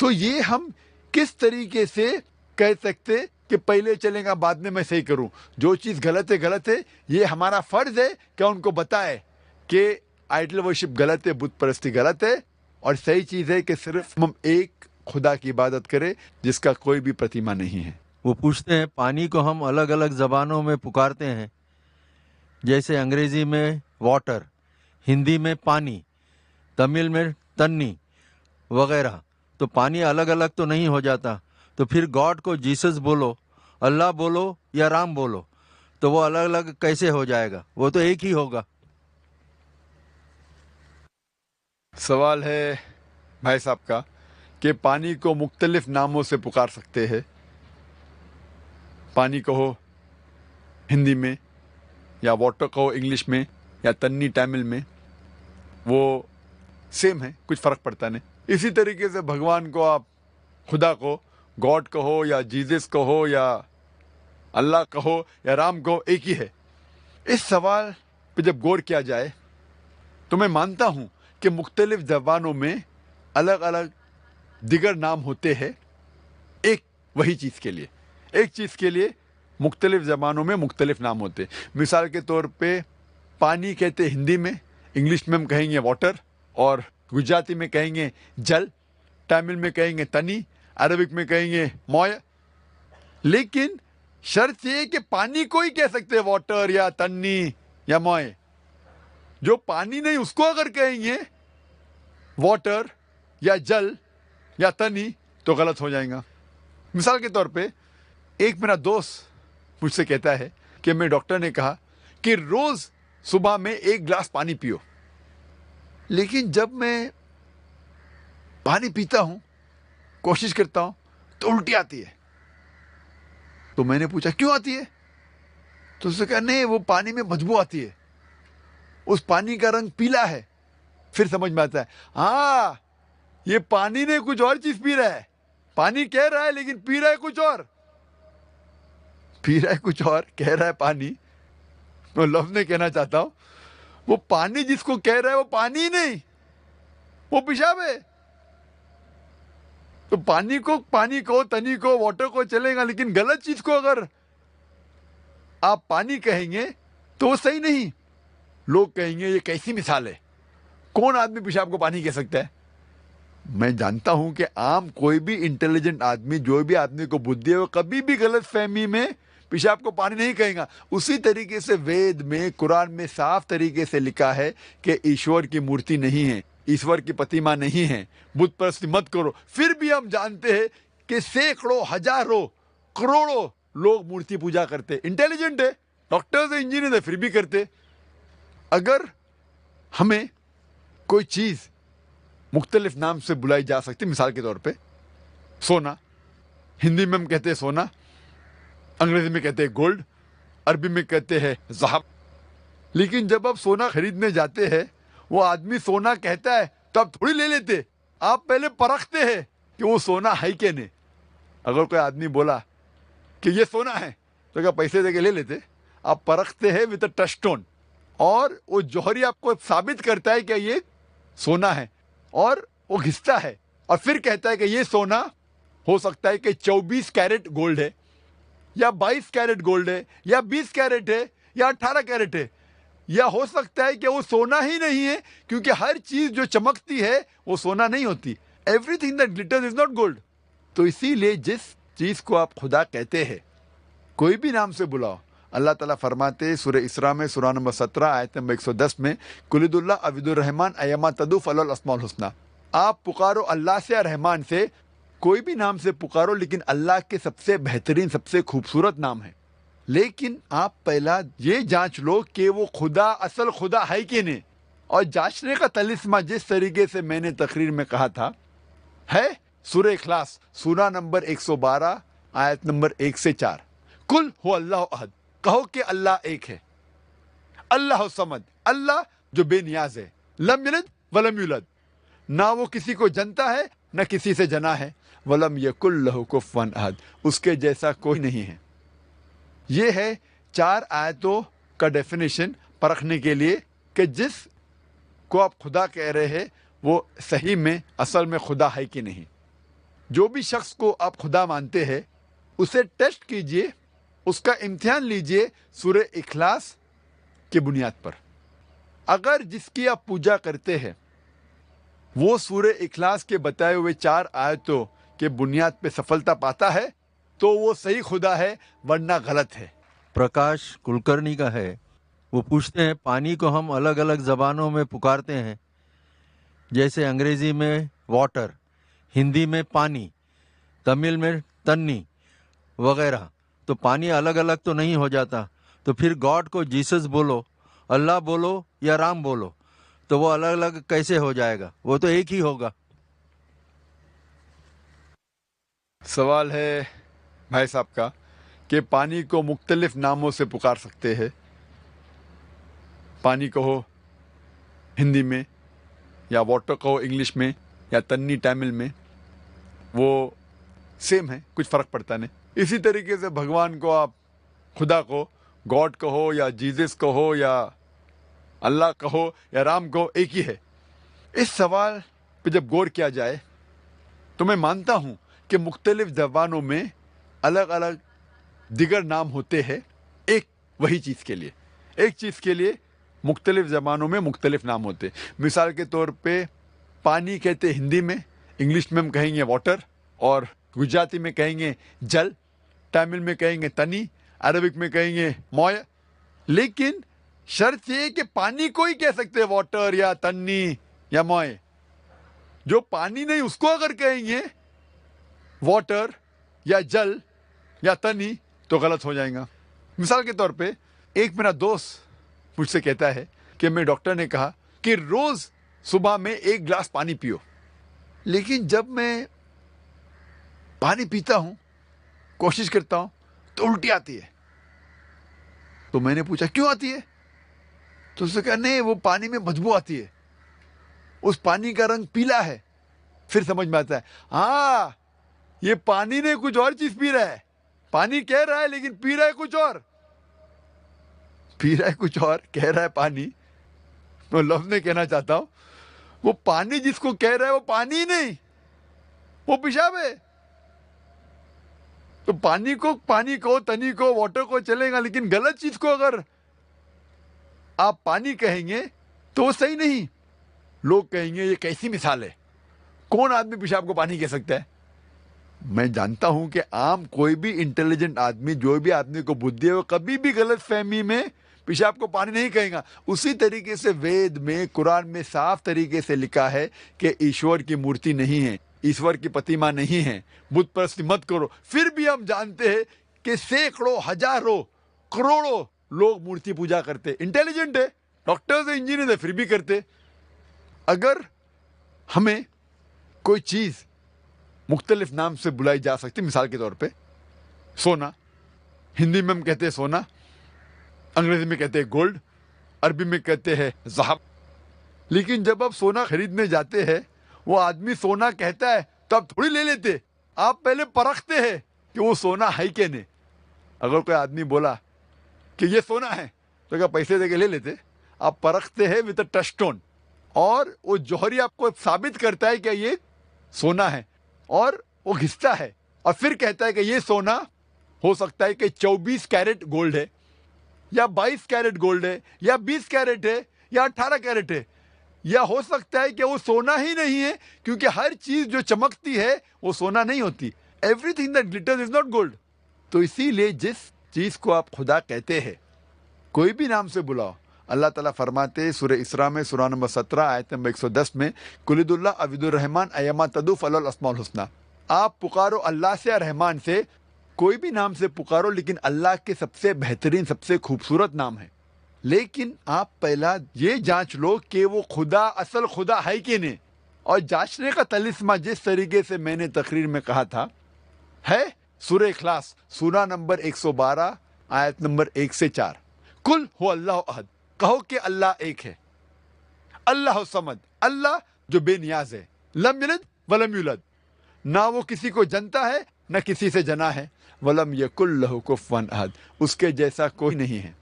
تو یہ ہم کس طریقے سے کہہ سکتے کہ پہلے چلیں گا بعد میں صحیح کروں؟ جو چیز غلط ہے. یہ ہمارا فرض ہے کہ ان کو بتائے کہ آئیڈل ورشپ غلط ہے, بت پرستی غلط ہے, اور صحیح چیز ہے کہ صرف ہم ایک خدا کی عبادت کریں جس کا کوئی بھی پرتیما نہیں ہے. وہ پوچھتے ہیں پانی کو ہم الگ الگ زبانوں میں پکارتے ہیں, جیسے انگریزی میں واٹر, ہندی میں پانی, تمل میں تنی وغیرہ. تو پانی الگ الگ تو نہیں ہو جاتا, تو پھر گاڈ کو جیسس بولو, اللہ بولو یا رام بولو, تو وہ الگ الگ کیسے ہو جائے گا؟ وہ تو ایک ہی ہوگا. سوال ہے بھائی صاحب کا کہ پانی کو مختلف ناموں سے پکار سکتے ہیں. پانی کہو ہندی میں, یا واٹر کہو انگلش میں, یا تنی تامل میں, وہ سیم ہے, کچھ فرق پڑتا نہیں. اسی طریقے سے بھگوان کو آپ خدا کو گاڈ کہو یا جیزس کہو یا اللہ کہو یا رام کہو, ایک ہی ہے. اس سوال پہ جب غور کیا جائے تو میں مانتا ہوں کہ مختلف زبانوں میں الگ الگ دیگر نام ہوتے ہیں ایک وہی چیز کے لیے. ایک چیز کے لیے مختلف زبانوں میں مختلف نام ہوتے. مثال کے طور پہ پانی کہتے ہندی میں, انگلش میں ہم کہیں گے واٹر, اور گجراتی میں کہیں گے جل, تامل میں کہیں گے تنی, عربک میں کہیں گے موئے. لیکن شرط یہ کہ پانی کو ہی کہہ سکتے واٹر یا تنی یا موئے. جو پانی نہیں اس کو اگر کہیں گے واٹر یا جل یا تنی تو غلط ہو جائے گا. مثال کے طور پہ ایک میرا دوست مجھ سے کہتا ہے کہ میں ڈاکٹر نے کہا کہ روز صبح میں 1 گلاس پانی پیو, لیکن جب میں پانی پیتا ہوں, کوشش کرتا ہوں, تو الٹی آتی ہے. تو میں نے پوچھا کیوں آتی ہے؟ تو اس نے کہا نہیں, وہ پانی میں بدبو آتی ہے, اس پانی کا رنگ پیلا ہے. پھر سمجھ میں آتا ہے ہاں یہ پانی نے کچھ اور چیز پی رہا ہے. پانی کہہ رہا ہے لیکن پی رہا ہے کچھ اور, کہہ رہا ہے پانی. میں لفظ نہیں کہنا چاہتا ہوں, وہ پانی جس کو کہہ رہا ہے وہ پانی نہیں, وہ پیشاب ہے. تو پانی کو تنی کو واٹر کو چلے گا, لیکن غلط چیز کو اگر آپ پانی کہیں گے تو وہ صحیح نہیں. لوگ کہیں گے یہ کیسی مثال ہے, کون آدمی پیشاب کو پانی کہہ سکتا ہے؟ میں جانتا ہوں کہ عام کوئی بھی انٹیلیجنٹ آدمی, جو بھی آدمی کو بدھی ہے, وہ کبھی بھی غلط فہمی میں پیشاب کو پانی نہیں کہے گا. اسی طریقے سے وید میں, قرآن میں صاف طریقے سے لکھا ہے کہ ایشور کی مورتی نہیں ہے, ایشور کی پتیما نہیں ہے, بت پرستی مت کرو. پھر بھی ہم جانتے ہیں کہ سینکڑوں, ہزاروں, کروڑوں لوگ مورتی پوجا کرتے. انٹیلیجنٹ ہے, ڈاکٹرز, انجینئر ہے, پھر بھی کرتے. اگر ہمیں کوئی چیز مختلف نام سے بلائی جا سکتی, مثال کے طور پہ سونا, ہندی میں ہم کہتے ہیں سونا, انگریزی میں کہتے ہیں گولڈ, عربی میں کہتے ہیں ذہب. لیکن جب آپ سونا خریدنے جاتے ہیں, وہ آدمی سونا کہتا ہے تو آپ تھوڑی لے لیتے, آپ پہلے پرکھتے ہیں کہ وہ سونا ہے کہ نہیں. اگر کوئی آدمی بولا کہ یہ سونا ہے تو کیا پیسے دے کے لے لیتے؟ آپ پرکھتے ہیں ود اے ٹچ اسٹون, اور وہ جوہری آپ کو ثابت کرتا ہے کہ یہ سونا ہے, اور وہ گھستا ہے اور پھر کہتا ہے کہ یہ سونا ہو سکتا ہے کہ 24 کیرٹ گولڈ ہے, یا 22 کیرٹ گولڈ ہے, یا 20 کیرٹ ہے, یا 18 کیرٹ ہے, یا ہو سکتا ہے کہ وہ سونا ہی نہیں ہے, کیونکہ ہر چیز جو چمکتی ہے وہ سونا نہیں ہوتی. Everything that glitters is not gold. تو اسی لیے جس چیز کو آپ خدا کہتے ہیں, کوئی بھی نام سے بلاؤ. اللہ تعالیٰ فرماتے سورہ اسراء میں, سورہ نمبر 17 آیت نمبر 110 میں, قُلِ اللہ عبد الرحمن ایما تدعو فلہ الاسماء الحسنی. آپ پکارو اللہ سے یا رحمان سے, کوئی بھی نام سے پکارو, لیکن اللہ کے سب سے بہترین, سب سے خوبصورت نام ہے. لیکن آپ پہلا یہ جانچ لو کہ وہ خدا اصل خدا ہے کہ نہیں. اور جانچنے کا طلسمہ جس طریقے سے میں نے تقریر میں کہا تھا ہے سورہ اخلاص, سورہ نمبر 112 آیت نمبر 1 سے 4. قل هو اللہ احد, کہو کہ اللہ ایک ہے. اللہ الصمد, اللہ جو بے نیاز ہے. لم یلد ولم یولد, نہ وہ کسی کو جنتا ہے نہ کسی سے جنا ہے. ولم یکن لہ کفوا احد, اس کے جیسا کوئی نہیں ہے. یہ ہے 4 آیتوں کا ڈیفینیشن پرکھنے کے لیے کہ جس کو آپ خدا کہہ رہے ہیں وہ صحیح میں اصل میں خدا ہے کہ نہیں. جو بھی شخص کو آپ خدا مانتے ہیں اسے ٹیسٹ کیجئے, اس کا امتحان لیجئے سورہ اخلاص کی بنیاد پر. اگر جس کی آپ پوجا کرتے ہیں وہ سورہ اخلاص کے بتائے ہوئے 4 آیتوں کے بنیاد پہ سفلتا پاتا ہے تو وہ صحیح خدا ہے, ورنہ غلط ہے. پرکاش کلکرنی کا ہے. وہ پوچھتے ہیں پانی کو ہم الگ الگ زبانوں میں پکارتے ہیں, جیسے انگریزی میں واٹر, ہندی میں پانی, تمل میں تنی وغیرہ. تو پانی الگ الگ تو نہیں ہو جاتا, تو پھر گاڈ کو جیسس بولو, اللہ بولو یا رام بولو, تو وہ الگ الگ کیسے ہو جائے گا؟ وہ تو ایک ہی ہوگا. سوال ہے بھائی صاحب کا کہ پانی کو مختلف ناموں سے پکار سکتے ہیں. پانی کہو ہندی میں, یا واٹر کہو انگلش میں, یا تنی تامل میں, وہ سیم ہے, کچھ فرق پڑتا نہیں. اسی طریقے سے بھگوان کو آپ خدا کو گاڈ کہو یا جیزس کہو یا اللہ کہو یا رام کہو, ایک ہی ہے. اس سوال پہ جب غور کیا جائے تو میں مانتا ہوں کہ مختلف زبانوں میں الگ الگ دیگر نام ہوتے ہیں ایک وہی چیز کے لیے. ایک چیز کے لیے مختلف زبانوں میں مختلف نام ہوتے ہیں. مثال کے طور پہ پانی کہتے ہیں ہندی میں, انگلش میں ہم کہیں گے واٹر, اور گجراتی میں کہیں گے جل, تامل میں کہیں گے تنی, عربک میں کہیں گے موئے. لیکن شرط یہ کہ پانی کو ہی کہہ سکتے ہیں واٹر یا تنی یا موئے. جو پانی نہیں اس کو اگر کہیں گے واٹر یا جل یا تنی تو غلط ہو جائے گا. مثال کے طور پہ ایک میرا دوست مجھ سے کہتا ہے کہ میں ڈاکٹر نے کہا کہ روز صبح میں 1 گلاس پانی پیو, لیکن جب میں پانی پیتا ہوں, کوشش کرتا ہوں, تو الٹی آتی ہے. تو میں نے پوچھا کیوں آتی ہے؟ تو اس نے کہا نہیں, وہ پانی میں بدبو آتی ہے, اس پانی کا رنگ پیلا ہے. پھر سمجھ میں آتا ہے ہاں یہ پانی نے کچھ اور چیز پی رہا ہے. پانی کہہ رہا ہے لیکن پی رہا ہے کچھ اور, پی رہا ہے کچھ اور, کہہ رہا ہے پانی. میں لفظ نہیں کہنا چاہتا ہوں, وہ پانی جس کو کہہ رہا ہے وہ پانی ہی نہیں, وہ پیشاب ہے. تو پانی کو تنی کو واٹر کو چلے گا, لیکن غلط چیز کو اگر آپ پانی کہیں گے تو وہ صحیح نہیں. لوگ کہیں گے یہ کیسی مثال ہے, کون آدمی پیشاب کو پانی کہہ سکتا ہے؟ میں جانتا ہوں کہ عام کوئی بھی انٹیلیجنٹ آدمی, جو بھی آدمی کو بدھی ہے, وہ کبھی بھی غلط فہمی میں پیشاب کو پانی نہیں کہیں گا. اسی طریقے سے وید میں, قرآن میں صاف طریقے سے لکھا ہے کہ ایشور کی مورتی نہیں ہے, ایشور کی پتیما نہیں ہے, بت پرستی مت کرو. پھر بھی ہم جانتے ہیں کہ سینکڑوں, ہزاروں, کروڑوں لوگ مورتی پوجا کرتے. انٹیلیجنٹ ہے, ڈاکٹرز ہیں, انجینئر ہیں, پھر بھی کرتے. اگر ہمیں کوئی چیز مختلف نام سے بلائی جا سکتی, مثال کے طور پہ سونا, ہندی میں ہم کہتے ہیں سونا, انگریزی میں کہتے ہیں گولڈ, عربی میں کہتے ہیں ذہب. لیکن جب آپ سونا خریدنے جاتے ہیں, وہ آدمی سونا کہتا ہے تو آپ تھوڑی لے لیتے, آپ پہلے پرکھتے ہیں کہ وہ سونا ہے کہ نہیں. اگر کوئی آدمی بولا کہ یہ سونا ہے تو کیا پیسے دے کے لے لیتے؟ آپ پرکھتے ہیں وتھ اے ٹچ اسٹون, اور وہ جوہری آپ کو ثابت کرتا ہے کہ یہ سونا ہے, اور وہ گھستا ہے اور پھر کہتا ہے کہ یہ سونا ہو سکتا ہے کہ 24 کیرٹ گولڈ ہے, یا 22 کیرٹ گولڈ ہے, یا 20 کیرٹ ہے, یا 18 کیرٹ ہے, یا ہو سکتا ہے کہ وہ سونا ہی نہیں ہے, کیونکہ ہر چیز جو چمکتی ہے وہ سونا نہیں ہوتی. Everything that glitters is not gold. تو اسی لیے جس چیز کو آپ خدا کہتے ہیں, کوئی بھی نام سے بلاؤ. اللہ تعالیٰ فرماتے سورہ اسراء میں, سورہ نمبر 17 آیت نمبر 110 میں, قُلِ ادعوا اللَّهَ أَوِ ادعوا الرَّحْمَٰنَ أَيَّمَّا تَدْعُوا فَلَهُ الْأَسْمَاءُ الْحُسْنَىٰ. آپ پکارو اللہ سے یا رحمان سے, کوئی بھی نام سے پکارو, لیکن اللہ کے سب سے بہترین, سب سے خوبصورت نام ہے. لیکن آپ پہلا یہ جانچ لو کہ وہ خدا اصل خدا ہے کہ نہیں. اور جانچنے کا طلسمہ جس طریقے سے میں نے تقریر میں کہا تھا ہے سورہ اخلاص, سورہ نمبر 112 آیت نمبر 1 سے 4. قل هو اللہ احد, کہو کہ اللہ ایک ہے. اللہ الصمد, اللہ جو بے نیاز ہے. لم یلد ولم یولد, نہ وہ کسی کو جنتا ہے نہ کسی سے جنا ہے. ولم یکن لہ کفوا احد, اس کے جیسا کوئی نہیں ہے.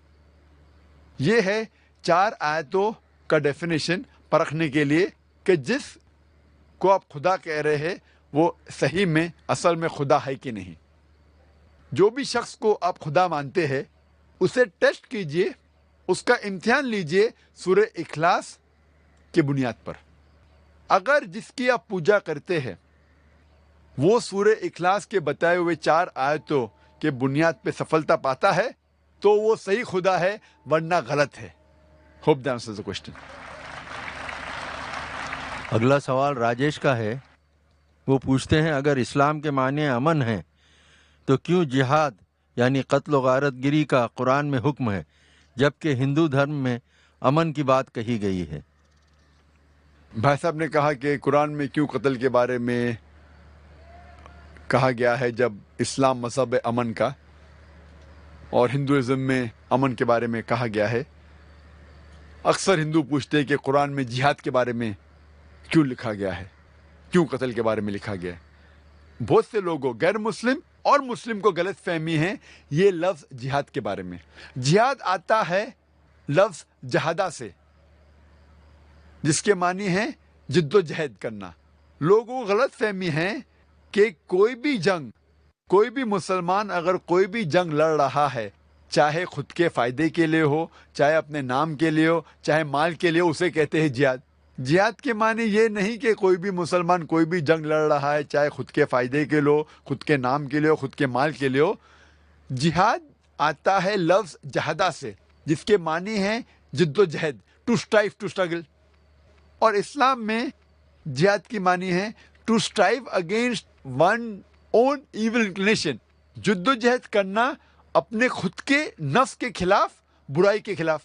یہ ہے 4 آیتوں کا ڈیفینیشن پرکھنے کے لیے کہ جس کو آپ خدا کہہ رہے ہیں وہ صحیح میں اصل میں خدا ہے کہ نہیں. جو بھی شخص کو آپ خدا مانتے ہیں اسے ٹیسٹ کیجئے, اس کا امتحان لیجئے سورہ اخلاص کی بنیاد پر. اگر جس کی آپ پوجا کرتے ہیں وہ سورہ اخلاص کے بتائے ہوئے 4 آیتوں کے بنیاد پہ سفلتا پاتا ہے تو وہ صحیح خدا ہے, ورنہ غلط ہے. Hope that answers the question. اگلا سوال راجیش کا ہے. وہ پوچھتے ہیں اگر اسلام کے معنی امن ہیں تو کیوں جہاد یعنی قتل و غارت گری کا قرآن میں حکم ہے جبکہ ہندو دھرم میں امن کی بات کہی گئی ہے؟ بھائی صاحب نے کہا کہ قرآن میں کیوں قتل کے بارے میں کہا گیا ہے جب اسلام مذہب امن کا اور ہندوازم میں امن کے بارے میں کہا گیا ہے. اکثر ہندو پوچھتے ہیں کہ قرآن میں جہاد کے بارے میں کیوں لکھا گیا ہے, کیوں قتل کے بارے میں لکھا گیا ہے. بہت سے لوگوں غیر مسلم اور مسلم کو غلط فہمی ہے یہ لفظ جہاد کے بارے میں. جہاد آتا ہے لفظ جہادہ سے جس کے معنی ہے جد و جہد کرنا. لوگوں کو غلط فہمی ہے کہ کوئی بھی جنگ, کوئی بھی مسلمان اگر کوئی بھی جنگ لڑ رہا ہے چاہے خود کے فائدے کے لیے ہو, چاہے اپنے نام کے لیے ہو, چاہے مال کے لیے, اسے کہتے ہیں جہاد. جہاد کے معنی یہ نہیں کہ کوئی بھی مسلمان کوئی بھی جنگ لڑ رہا ہے چاہے خود کے فائدے کے لیے ہو, خود کے نام کے لیے ہو, خود کے مال کے لیے ہو. جہاد آتا ہے لفظ جہادہ سے جس کے معنی ہے جد و جہد, ٹو اسٹرائیو, ٹو اسٹرگل. اور اسلام میں جہاد کی معنی ہے to strive against one own evil inclination, جد و جہد کرنا اپنے خود کے نفس کے خلاف, برائی کے خلاف.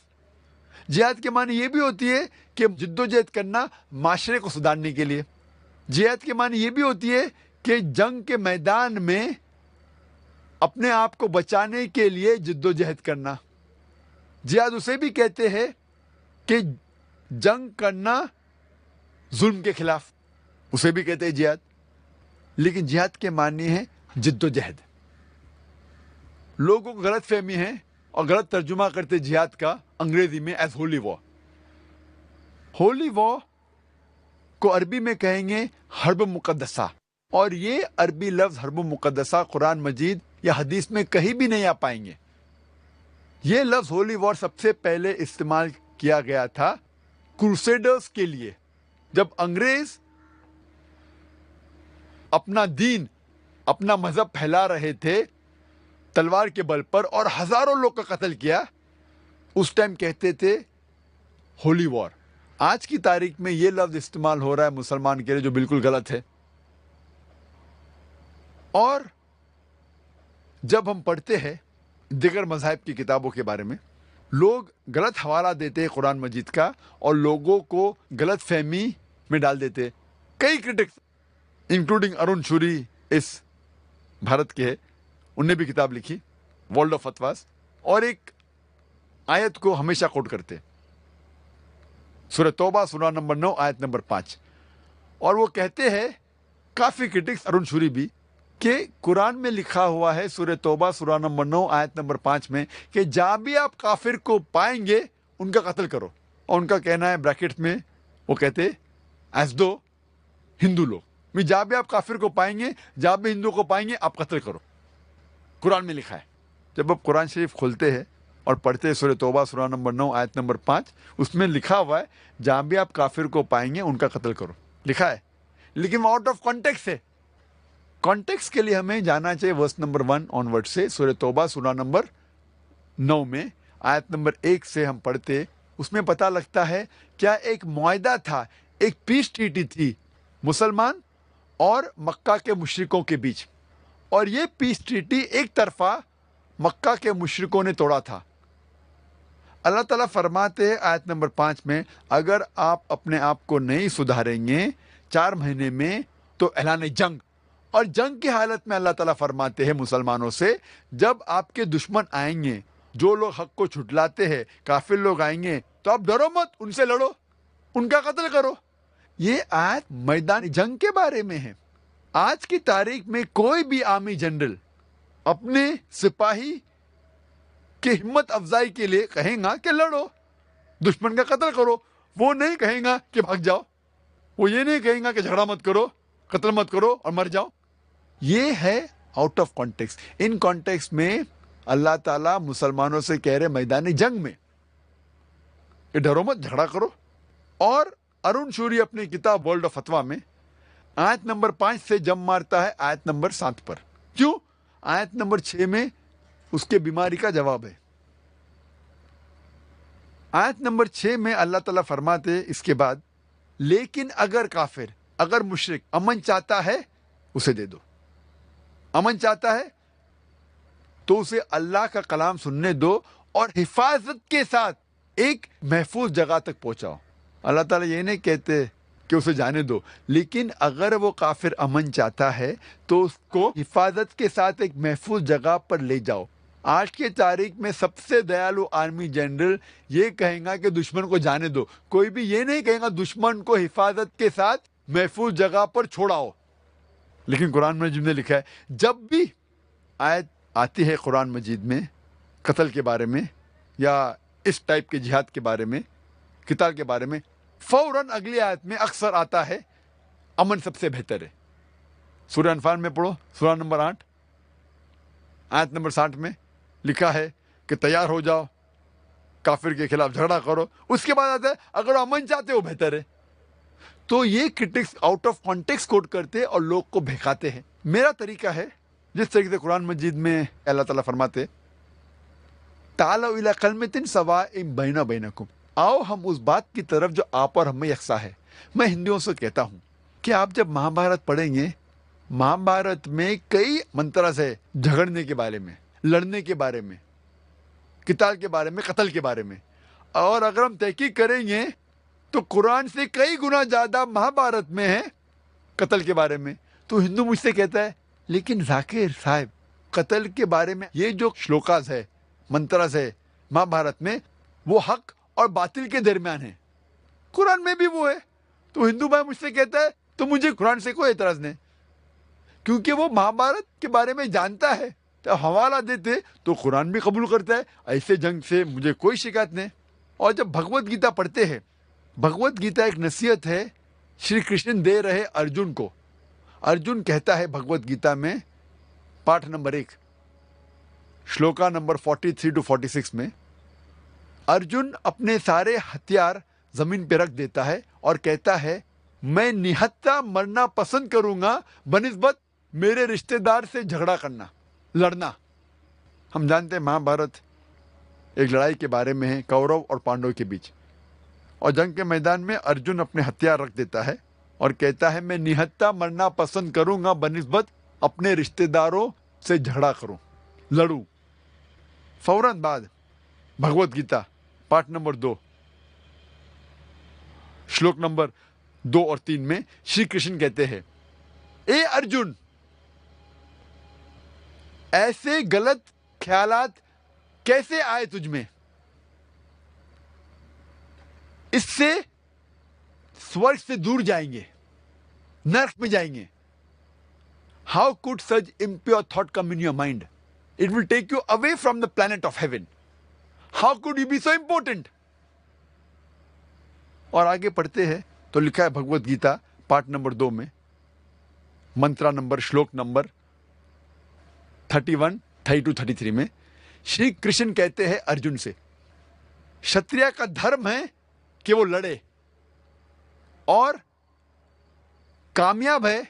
جہاد کے معنی یہ بھی ہوتی ہے کہ جد و جہد کرنا معاشرے کو سدھارنے کے لیے. جہاد کے معنی یہ بھی ہوتی ہے کہ جنگ کے میدان میں اپنے آپ کو بچانے کے لیے جد و جہد کرنا. جہاد اسے بھی کہتے ہیں کہ جنگ کرنا ظلم کے خلاف, اسے بھی کہتے ہیں جہاد. لیکن جہاد کے معنی ہے جد و جہد. لوگوں کو غلط فہمی ہے اور غلط ترجمہ کرتے جہاد کا انگریزی میں ایز ہولی وار. ہولی وار کو عربی میں کہیں گے حرب مقدسہ, اور یہ عربی لفظ حرب مقدسہ قرآن مجید یا حدیث میں کہیں بھی نہیں آ پائیں گے. یہ لفظ ہولی وار سب سے پہلے استعمال کیا گیا تھا کروسیڈرز کے لیے, جب انگریز اپنا دین, اپنا مذہب پھیلا رہے تھے تلوار کے بل پر اور ہزاروں لوگ کا قتل کیا. اس ٹائم کہتے تھے ہولی وار. آج کی تاریخ میں یہ لفظ استعمال ہو رہا ہے مسلمان کے لیے جو بالکل غلط ہے. اور جب ہم پڑھتے ہیں دیگر مذاہب کی کتابوں کے بارے میں, لوگ غلط حوالہ دیتے ہیں قرآن مجید کا اور لوگوں کو غلط فہمی میں ڈال دیتے. کئی کرٹکس انکلوڈنگ ارون شوری اس بھارت کے ہے, انہوں نے بھی کتاب لکھی ورلڈ آف فتواز, اور ایک آیت کو ہمیشہ کوٹ کرتے سورہ توبہ سورہ نمبر 9 آیت نمبر 5, اور وہ کہتے ہیں کافی کرٹکس ارون شوری بھی کہ قرآن میں لکھا ہوا ہے سورہ توبہ سورہ نمبر 9 آیت نمبر 5 میں کہ جہاں بھی آپ کافر کو پائیں گے ان کا قتل کرو. اور ان کا کہنا ہے بریکٹس میں وہ کہتے ایز دو ہندو لوگ, جہاں بھی آپ کافر کو پائیں گے, جہاں بھی ہندو کو پائیں گے آپ قتل کرو. قرآن میں لکھا ہے. جب آپ قرآن شریف کھولتے ہیں اور پڑھتے ہیں سورہ توبہ سورہ نمبر 9 آیت نمبر 5, اس میں لکھا ہوا ہے جہاں بھی آپ کافر کو پائیں گے ان کا قتل کرو, لکھا ہے. لیکن وہ آؤٹ آف کانٹیکسٹ ہے. کانٹیکسٹ کے لیے ہمیں جانا چاہیے ورس نمبر 1 آن ورڈ سے. سورہ توبہ سورہ نمبر 9 میں آیت نمبر 1 سے ہم پڑھتے, اس میں پتہ لگتا ہے کیا ایک معاہدہ تھا, ایک پیس ٹریٹی تھی مسلمان اور مکہ کے مشرکوں کے بیچ, اور یہ پیس ٹریٹی ایک طرفہ مکہ کے مشرکوں نے توڑا تھا. اللہ تعالیٰ فرماتے ہیں آیت نمبر 5 میں اگر آپ اپنے آپ کو نہیں سدھاریں گے 4 مہینے میں تو اعلان جنگ. اور جنگ کی حالت میں اللہ تعالیٰ فرماتے ہیں مسلمانوں سے جب آپ کے دشمن آئیں گے, جو لوگ حق کو جھٹلاتے ہیں, کافر لوگ آئیں گے تو آپ ڈرو مت, ان سے لڑو, ان کا قتل کرو. یہ آیت میدان جنگ کے بارے میں ہے. آج کی تاریخ میں کوئی بھی آرمی جنرل اپنے سپاہی کی ہمت افزائی کے لیے کہیں گا کہ لڑو, دشمن کا قتل کرو. وہ نہیں کہیں گا کہ بھاگ جاؤ, وہ یہ نہیں کہیں گا کہ جھگڑا مت کرو, قتل مت کرو اور مر جاؤ. یہ ہے out of context. In context میں اللہ تعالیٰ مسلمانوں سے کہہ رہے میدان جنگ میں کہ ڈرو مت, جھگڑا کرو. اور ارون شوری اپنی کتاب ورلڈ آف فتوا میں آیت نمبر 5 سے جم مارتا ہے آیت نمبر 7 پر. کیوں؟ آیت نمبر 6 میں اس کے بیماری کا جواب ہے. آیت نمبر 6 میں اللہ تعالیٰ فرماتے اس کے بعد, لیکن اگر کافر, اگر مشرک امن چاہتا ہے اسے دے دو. امن چاہتا ہے تو اسے اللہ کا کلام سننے دو اور حفاظت کے ساتھ ایک محفوظ جگہ تک پہنچاؤ. اللہ تعالیٰ یہ نہیں کہتے کہ اسے جانے دو, لیکن اگر وہ کافر امن چاہتا ہے تو اس کو حفاظت کے ساتھ ایک محفوظ جگہ پر لے جاؤ. آج کی تاریخ میں سب سے دیالو آرمی جنرل یہ کہیں گا کہ دشمن کو جانے دو. کوئی بھی یہ نہیں کہے گا دشمن کو حفاظت کے ساتھ محفوظ جگہ پر چھوڑاؤ. لیکن قرآن مجید میں لکھا ہے جب بھی آیت آتی ہے قرآن مجید میں قتل کے بارے میں یا اس ٹائپ کے جہاد کے بارے میں, قتال کے بارے میں, فوراً اگلی آیت میں اکثر آتا ہے امن سب سے بہتر ہے. سورہ انفال میں پڑھو, سورہ نمبر 8 آیت نمبر 60 میں لکھا ہے کہ تیار ہو جاؤ, کافر کے خلاف جھگڑا کرو. اس کے بعد آتا ہے اگر امن چاہتے ہو بہتر ہے. تو یہ کرٹکس آؤٹ آف کانٹیکسٹ کوٹ کرتے اور لوگ کو بہکاتے ہیں. میرا طریقہ ہے جس طریقے سے قرآن مجید میں اللہ تعالیٰ فرماتے تعالوا الی کلمۃ سواء بین بینکم, آؤ ہم اس بات کی طرف جو آپ اور ہم میں یکساں ہے. میں ہندوؤں سے کہتا ہوں کہ آپ جب مہابھارت پڑھیں گے, مہابھارت میں کئی منترز ہے جھگڑنے کے بارے میں, لڑنے کے بارے میں, قتال کے بارے میں, قتل کے بارے میں. اور اگر ہم تحقیق کریں گے تو قرآن سے کئی گنا زیادہ مہابھارت میں ہے قتل کے بارے میں. تو ہندو مجھ سے کہتا ہے لیکن ذاکر صاحب قتل کے بارے میں یہ جو شلوکاز ہے, منترز ہے مہابھارت میں, وہ حق اور باطل کے درمیان ہے. قرآن میں بھی وہ ہے. تو ہندو بھائی مجھ سے کہتا ہے تو مجھے قرآن سے کوئی اعتراض نہیں, کیونکہ وہ مہابھارت کے بارے میں جانتا ہے. تو حوالہ دیتے تو قرآن بھی قبول کرتا ہے. ایسے جنگ سے مجھے کوئی شکایت نہیں. اور جب بھگوت گیتا پڑھتے ہیں, بھگوت گیتا ایک نصیحت ہے شری کرشن دے رہے ارجن کو. ارجن کہتا ہے بھگوت گیتا میں پاٹھ نمبر 1 شلوکا نمبر 43 to 46 میں, ارجن اپنے سارے ہتھیار زمین پہ رکھ دیتا ہے اور کہتا ہے میں نہتا مرنا پسند کروں گا بنسبت میرے رشتہ دار سے جھگڑا کرنا, لڑنا. ہم جانتے ہیں مہابھارت ایک لڑائی کے بارے میں ہے کورو اور پانڈو کے بیچ, اور جنگ کے میدان میں ارجن اپنے ہتھیار رکھ دیتا ہے اور کہتا ہے میں نہتا مرنا پسند کروں گا بنسبت اپنے رشتہ داروں سے جھگڑا کروں, لڑوں. فوراً بعد بھگوت گیتا پاٹ نمبر 2 شلوک نمبر 2 اور 3 میں شری کرشن کہتے ہیں اے ارجن, ایسے غلط خیالات کیسے آئے تجھ میں, اس سے سورگ سے دور جائیں گے, نرک میں جائیں گے. How could such impure thought come in your mind? It will take you away from the planet of heaven. How could you be so important? اور آگے پڑھتے ہیں تو لکھا ہے بھگوت گیتا پارٹ نمبر 2 میں منترا نمبر شلوک نمبر 31, 32, 33 میں شری کرشن کہتے ہیں ارجن سے شتریہ کا دھرم ہے کہ وہ لڑے, اور کامیاب ہے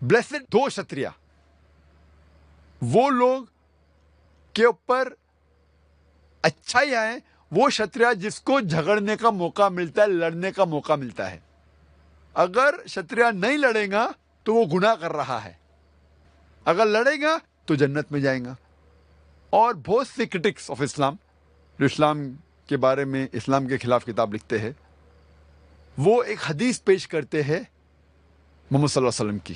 بلیسڈ 2 شتریہ, وہ لوگ کے اوپر اچھائی آئے, وہ شتریہ جس کو جھگڑنے کا موقع ملتا ہے, لڑنے کا موقع ملتا ہے. اگر شتریہ نہیں لڑے گا تو وہ گناہ کر رہا ہے, اگر لڑے گا تو جنت میں جائیں گا. اور بہت سے کرٹکس آف اسلام جو اسلام کے بارے میں اسلام کے خلاف کتاب لکھتے ہیں, وہ ایک حدیث پیش کرتے ہیں محمد صلی اللہ علیہ وسلم کی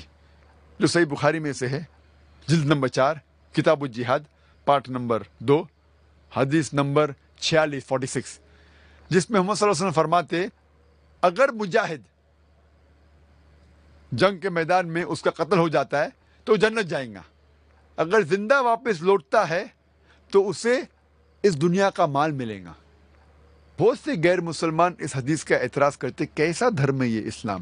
جو صحیح بخاری میں سے ہے, جلد نمبر 4 کتاب الجہاد پارٹ نمبر 2 حدیث نمبر 46, جس میں محمد صلی اللہ علیہ وسلم فرماتے اگر مجاہد جنگ کے میدان میں اس کا قتل ہو جاتا ہے تو جنت جائیں گا, اگر زندہ واپس لوٹتا ہے تو اسے اس دنیا کا مال ملے گا. بہت سے غیر مسلمان اس حدیث کا اعتراض کرتے کیسا دھرم ہے یہ اسلام,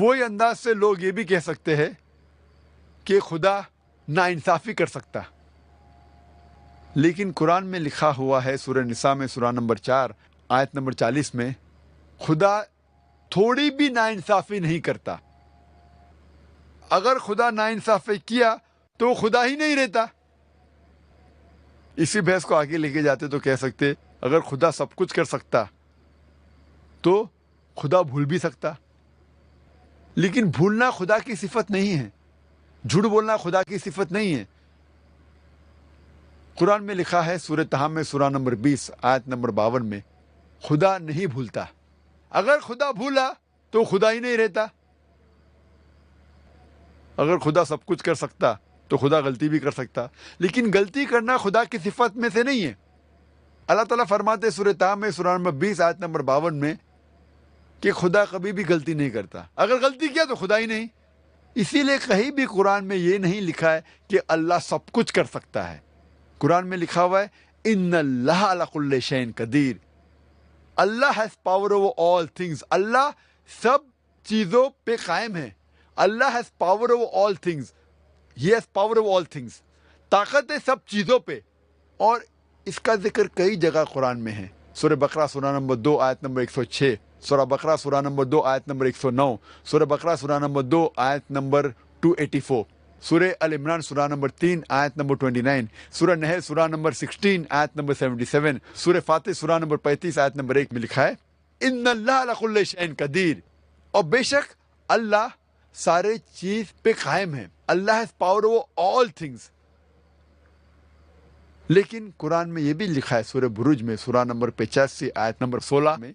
وہی انداز سے لوگ یہ بھی کہہ سکتے ہیں کہ خدا ناانصافی کر سکتا، لیکن قرآن میں لکھا ہوا ہے سورہ نساء میں سورہ نمبر 4 آیت نمبر 40 میں خدا تھوڑی بھی ناانصافی نہیں کرتا۔ اگر خدا ناانصافی کیا تو خدا ہی نہیں رہتا۔ اسی بحث کو آگے لے کے جاتے تو کہہ سکتے اگر خدا سب کچھ کر سکتا تو خدا بھول بھی سکتا، لیکن بھولنا خدا کی صفت نہیں ہے، جھوٹ بولنا خدا کی صفت نہیں ہے۔ قرآن میں لکھا ہے سورہ طہ میں سورہ نمبر 20 آیت نمبر 52 میں خدا نہیں بھولتا۔ اگر خدا بھولا تو خدا ہی نہیں رہتا۔ اگر خدا سب کچھ کر سکتا تو خدا غلطی بھی کر سکتا، لیکن غلطی کرنا خدا کی صفت میں سے نہیں ہے۔ اللہ تعالیٰ فرماتے سورہ طہ میں سورہ نمبر 20 آیت نمبر 52 میں کہ خدا کبھی بھی غلطی نہیں کرتا، اگر غلطی کیا تو خدا ہی نہیں۔ اسی لیے کہیں بھی قرآن میں یہ نہیں لکھا ہے کہ اللہ سب کچھ کر سکتا ہے۔ قرآن میں لکھا ہوا ہے ان اللہ علی کل شیء قدیر، Allah has power over all things, اللہ سب چیزوں پہ قائم ہے۔ Allah has power over all things, he has power over all things, طاقت ہے سب چیزوں پہ، اور اس کا ذکر کئی جگہ قرآن میں ہے۔ سورہ بقرہ سورہ نمبر 2 آیت نمبر 106، سورہ بقرہ سورہ نمبر 2 آیت نمبر 109، سورہ بقرہ سورہ نمبر 2 آیت نمبر 284، سورہ ال عمران سورہ نمبر 3 آیت نمبر 29، سورہ نحل سورہ نمبر 16 آیت نمبر 77، سورہ فاتر سورہ نمبر 35 آیت نمبر 1 میں لکھا ہے ان اللہ علی کل شیء قدیر، اور بے شک اللہ سارے چیز پہ قائم ہے، Allah has power over all things. لیکن قرآن میں یہ بھی لکھا ہے سورہ بروج میں سورہ نمبر 85 آیت نمبر 16 میں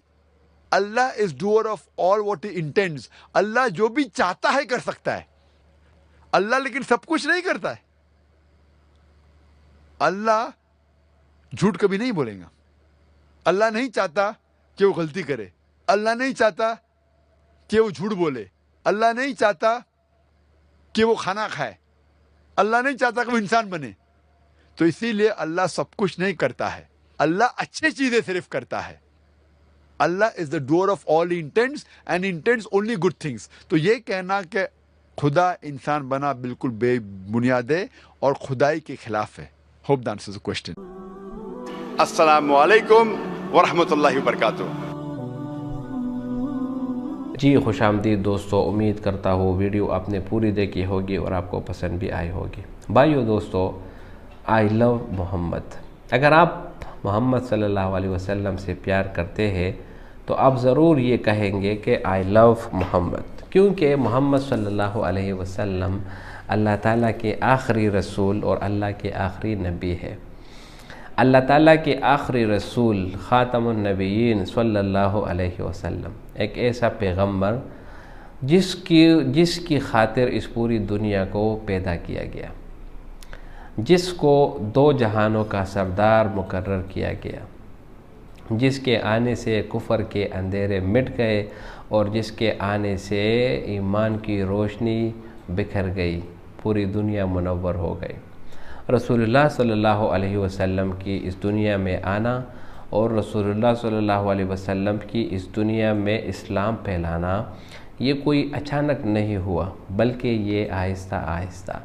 Allah is doer of all what he intends, اللہ جو بھی چاہتا ہے کر سکتا ہے۔ اللہ لیکن سب کچھ نہیں کرتا ہے۔ اللہ جھوٹ کبھی نہیں بولے گا، اللہ نہیں چاہتا کہ وہ غلطی کرے، اللہ نہیں چاہتا کہ وہ جھوٹ بولے، اللہ نہیں چاہتا کہ وہ کھانا کھائے، اللہ نہیں چاہتا کہ وہ انسان بنے۔ تو اسی لیے اللہ سب کچھ نہیں کرتا ہے، اللہ اچھے چیزیں صرف کرتا ہے۔ Allah is the doer of all intents and intents only good things. تو یہ کہنا کہ خدا انسان بنا بالکل بے بنیاد ہے اور خدائی کے خلاف ہے۔ Hope the answers the question. السلام علیکم ورحمۃ اللہ وبرکاتہ۔ جی خوش آمدید دوستو، امید کرتا ہوں ویڈیو آپ نے پوری دیکھی ہوگی اور آپ کو پسند بھی آئی ہوگی۔ بھائیو دوستو، آئی لو محمد، اگر آپ محمد صلی اللہ علیہ وسلم سے پیار کرتے ہیں تو آپ ضرور یہ کہیں گے کہ آئی لو محمد، کیونکہ محمد صلی اللہ علیہ وسلم اللہ تعالیٰ کے آخری رسول اور اللہ کے آخری نبی ہے۔ اللہ تعالیٰ کے آخری رسول خاتم النبیین صلی اللہ علیہ وسلم ایک ایسا پیغمبر جس کی خاطر اس پوری دنیا کو پیدا کیا گیا، جس کو دو جہانوں کا سردار مقرر کیا گیا، جس کے آنے سے کفر کے اندھیرے مٹ گئے اور جس کے آنے سے ایمان کی روشنی بکھر گئی، پوری دنیا منور ہو گئی۔ رسول اللہ صلی اللہ علیہ وسلم کی اس دنیا میں آنا اور رسول اللہ صلی اللہ علیہ وسلم کی اس دنیا میں اسلام پھیلانا یہ کوئی اچانک نہیں ہوا، بلکہ یہ آہستہ آہستہ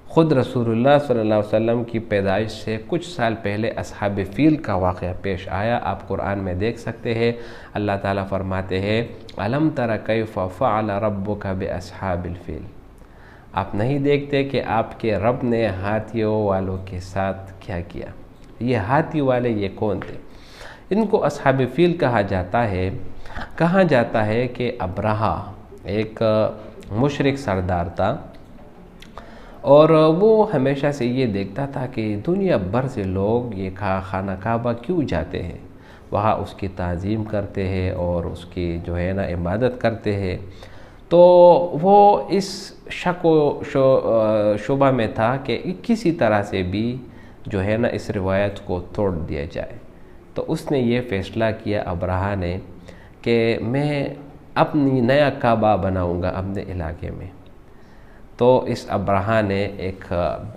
خود رسول اللہ صلی اللہ علیہ وسلم کی پیدائش سے کچھ سال پہلے اصحاب فیل کا واقعہ پیش آیا۔ آپ قرآن میں دیکھ سکتے ہیں، اللہ تعالیٰ فرماتے ہیں أَلَمْ تَرَ كَيْفَ فَعَلَ رَبُّكَ بِأَصْحَابِ الْفِيلِ، آپ نہیں دیکھتے کہ آپ کے رب نے ہاتھیوں والوں کے ساتھ کیا کیا۔ یہ ہاتھی والے یہ کون تھے؟ ان کو اصحاب فیل کہا جاتا ہے۔ کہا جاتا ہے کہ ابرہہ ایک مشرک سردار تھا، اور وہ ہمیشہ سے یہ دیکھتا تھا کہ دنیا بھر سے لوگ یہ خانہ کعبہ کیوں جاتے ہیں، وہاں اس کی تعظیم کرتے ہیں اور اس کی جو ہے نا عبادت کرتے ہیں۔ تو وہ اس شک و شبہ میں تھا کہ کسی طرح سے بھی جو ہے نا اس روایت کو توڑ دیا جائے۔ تو اس نے یہ فیصلہ کیا ابرہہ نے کہ میں اپنی نیا کعبہ بناؤں گا اپنے علاقے میں۔ تو اس ابرہہ نے ایک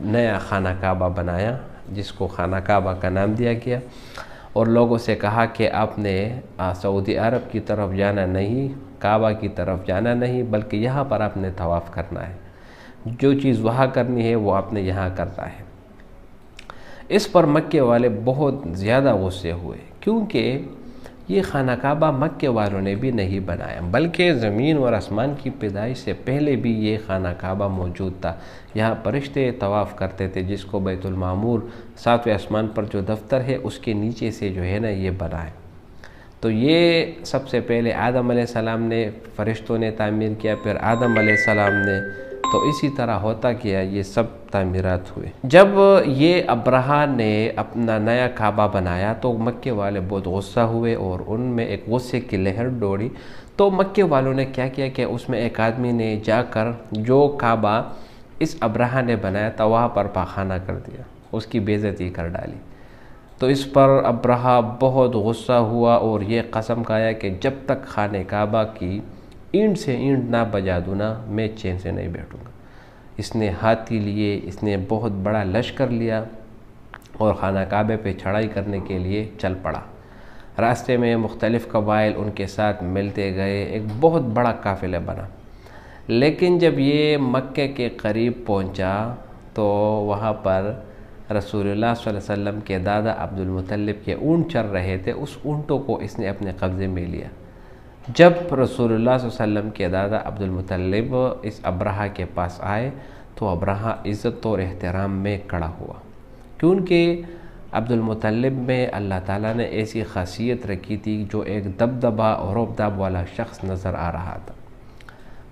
نیا خانہ کعبہ بنایا جس کو خانہ کعبہ کا نام دیا گیا، اور لوگوں سے کہا کہ آپ نے سعودی عرب کی طرف جانا نہیں، کعبہ کی طرف جانا نہیں، بلکہ یہاں پر آپ نے طواف کرنا ہے، جو چیز وہاں کرنی ہے وہ آپ نے یہاں کرنا ہے۔ اس پر مکے والے بہت زیادہ غصے ہوئے، کیونکہ یہ خانہ کعبہ مکے والوں نے بھی نہیں بنایا، بلکہ زمین اور آسمان کی پیدائش سے پہلے بھی یہ خانہ کعبہ موجود تھا۔ یہاں فرشتے طواف کرتے تھے، جس کو بیت المعمور 7ویں آسمان پر جو دفتر ہے اس کے نیچے سے جو ہے نا یہ بنا ہے۔ تو یہ سب سے پہلے آدم علیہ السلام نے، فرشتوں نے تعمیر کیا، پھر آدم علیہ السلام نے، تو اسی طرح ہوتا کیا یہ سب تعمیرات ہوئے۔ جب یہ ابرہہ نے اپنا نیا کعبہ بنایا تو مکے والے بہت غصہ ہوئے اور ان میں ایک غصے کی لہر دوڑی۔ تو مکے والوں نے کیا کیا کہ اس میں ایک آدمی نے جا کر جو کعبہ اس ابرہہ نے بنایا تھا وہاں پر پاخانہ کر دیا، اس کی بے عزتی کر ڈالی۔ تو اس پر ابرہہ بہت غصہ ہوا اور یہ قسم کھایا کہ جب تک خانہ کعبہ کی اینٹ سے اینٹ نہ بجا دوں نا، میں چین سے نہیں بیٹھوں گا۔ اس نے ہاتھی لیے، اس نے بہت بڑا لشکر لیا اور خانہ کعبے پہ چڑھائی کرنے کے لیے چل پڑا۔ راستے میں مختلف قبائل ان کے ساتھ ملتے گئے، ایک بہت بڑا قافلہ بنا۔ لیکن جب یہ مکے کے قریب پہنچا تو وہاں پر رسول اللہ صلی اللہ علیہ وسلم کے دادا عبد المطلب کے اونٹ چر رہے تھے، اس اونٹوں کو اس نے اپنے قبضے میں لیا۔ جب رسول اللہ صلی اللہ علیہ وسلم کے دادا عبد المطلب اس ابرہہ کے پاس آئے تو ابرہہ عزت اور احترام میں کھڑا ہوا، کیونکہ عبد المطلب میں اللہ تعالیٰ نے ایسی خاصیت رکھی تھی جو ایک دبدبہ اور رعب والا شخص نظر آ رہا تھا۔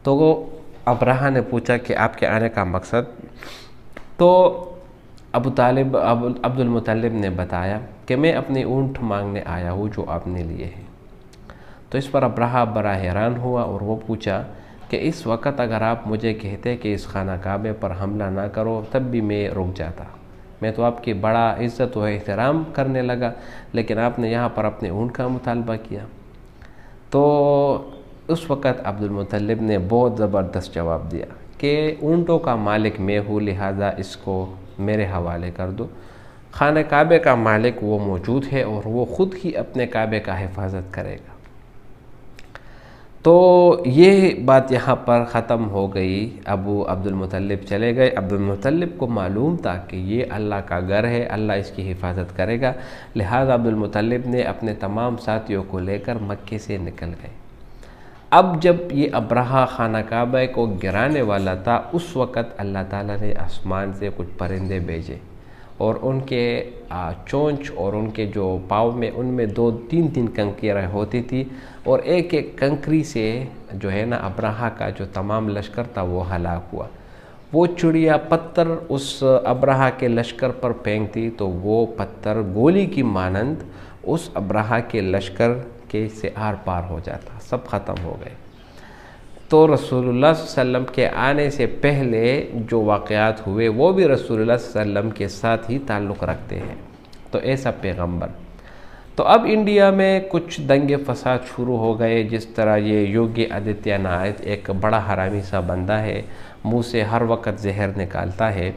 تو وہ ابرہہ نے پوچھا کہ آپ کے آنے کا مقصد؟ تو عبد المطلب نے بتایا کہ میں اپنے اونٹ مانگنے آیا ہوں جو آپ نے لیے ہیں۔ تو اس پر ابرہہ بڑا حیران ہوا اور وہ پوچھا کہ اس وقت اگر آپ مجھے کہتے کہ اس خانہ کعبے پر حملہ نہ کرو تب بھی میں رک جاتا، میں تو آپ کی بڑا عزت و احترام کرنے لگا، لیکن آپ نے یہاں پر اپنے اونٹ کا مطالبہ کیا۔ تو اس وقت عبد المطلب نے بہت زبردست جواب دیا کہ اونٹوں کا مالک میں ہوں، لہٰذا اس کو میرے حوالے کر دو۔ خانہ کعبے کا مالک وہ موجود ہے اور وہ خود ہی اپنے کعبے کا حفاظت کرے گا۔ تو یہ بات یہاں پر ختم ہو گئی۔ ابو عبد المطلب چلے گئے۔ عبد المطلب کو معلوم تھا کہ یہ اللہ کا گھر ہے، اللہ اس کی حفاظت کرے گا، لہذا عبد المطلب نے اپنے تمام ساتھیوں کو لے کر مکے سے نکل گئے۔ اب جب یہ ابرہہ خانہ کعبہ کو گرانے والا تھا اس وقت اللہ تعالیٰ نے آسمان سے کچھ پرندے بھیجے اور ان کے چونچ اور ان کے جو پاؤں میں ان میں 2-3 کنکریاں ہوتی تھی اور ایک ایک کنکری سے جو ہے نا ابرہہ کا جو تمام لشکر تھا وہ ہلاک ہوا۔ وہ چڑیا پتھر اس ابرہہ کے لشکر پر پھینکتی تو وہ پتھر گولی کی مانند اس ابرہہ کے لشکر کے سے آر پار ہو جاتا، سب ختم ہو گئے۔ تو رسول اللہ صلی اللہ علیہ وسلم کے آنے سے پہلے جو واقعات ہوئے وہ بھی رسول اللہ صلی اللہ علیہ وسلم کے ساتھ ہی تعلق رکھتے ہیں۔ تو ایسا پیغمبر۔ تو اب انڈیا میں کچھ دنگے فساد شروع ہو گئے، جس طرح یہ یوگی آدتیہ ناتھ ایک بڑا حرامی سا بندہ ہے، منہ سے ہر وقت زہر نکالتا ہے۔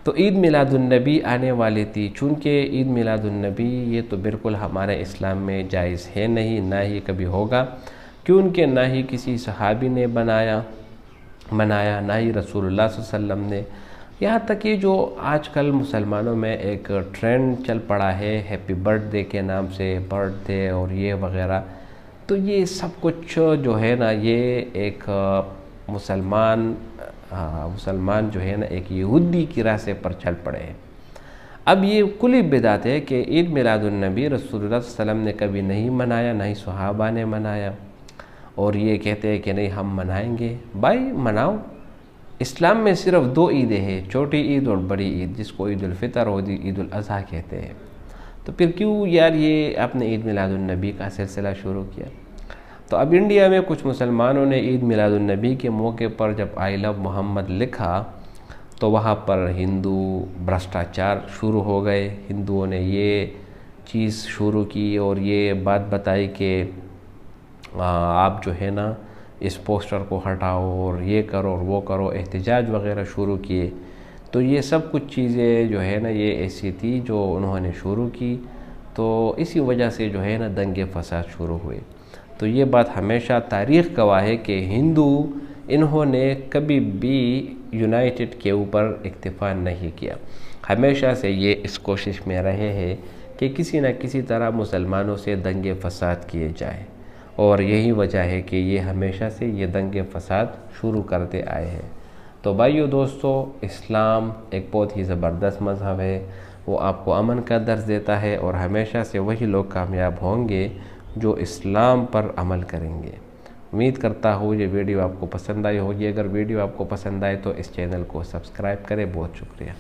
تو عید میلاد النبی آنے والی تھی، چونکہ عید میلاد النبی یہ تو بالکل ہمارے اسلام میں جائز ہے نہیں، نہ ہی کبھی ہوگا، کیونکہ نہ ہی کسی صحابی نے منایا، نہ ہی رسول اللہ صلی اللہ علیہ وسلم نے۔ یہاں تک کہ جو آج کل مسلمانوں میں ایک ٹرینڈ چل پڑا ہے ہیپی برتھ ڈے کے نام سے، برتھ ڈے اور یہ وغیرہ، تو یہ سب کچھ جو ہے نا یہ ایک مسلمان جو ہے نا ایک یہودی کی راستے پر چل پڑے ہیں۔ اب یہ کلی بدعت ہے کہ عید میلاد النبی رسول اللہ صلی اللہ علیہ وسلم نے کبھی نہیں منایا، نہ ہی صحابہ نے منایا، اور یہ کہتے ہیں کہ نہیں ہم منائیں گے۔ بھائی مناؤ، اسلام میں صرف 2 عیدیں ہیں، چھوٹی عید اور بڑی عید، جس کو عید الفطر اور عید الاضحیٰ کہتے ہیں۔ تو پھر کیوں یار یہ آپ نے عید میلاد النبی کا سلسلہ شروع کیا؟ تو اب انڈیا میں کچھ مسلمانوں نے عید میلاد النبی کے موقع پر جب آئی لو محمد لکھا تو وہاں پر ہندو بھرشٹاچار شروع ہو گئے۔ ہندوؤں نے یہ چیز شروع کی اور یہ بات بتائی کہ آپ جو ہے نا اس پوسٹر کو ہٹاؤ اور یہ کرو اور وہ کرو، احتجاج وغیرہ شروع کیے۔ تو یہ سب کچھ چیزیں جو ہے نا یہ ایسی تھی جو انہوں نے شروع کی، تو اسی وجہ سے جو ہے نا دنگے فساد شروع ہوئے۔ تو یہ بات ہمیشہ تاریخ گواہ ہے کہ ہندو انہوں نے کبھی بھی یونائٹڈ کے اوپر اکتفا نہیں کیا، ہمیشہ سے یہ اس کوشش میں رہے ہیں کہ کسی نہ کسی طرح مسلمانوں سے دنگے فساد کیے جائیں، اور یہی وجہ ہے کہ یہ ہمیشہ سے یہ دنگے فساد شروع کرتے آئے ہیں۔ تو بھائیو دوستو، اسلام ایک بہت ہی زبردست مذہب ہے، وہ آپ کو امن کا درس دیتا ہے، اور ہمیشہ سے وہی لوگ کامیاب ہوں گے جو اسلام پر عمل کریں گے۔ امید کرتا ہوں یہ ویڈیو آپ کو پسند آئی ہوگی، اگر ویڈیو آپ کو پسند آئے تو اس چینل کو سبسکرائب کریں۔ بہت شکریہ۔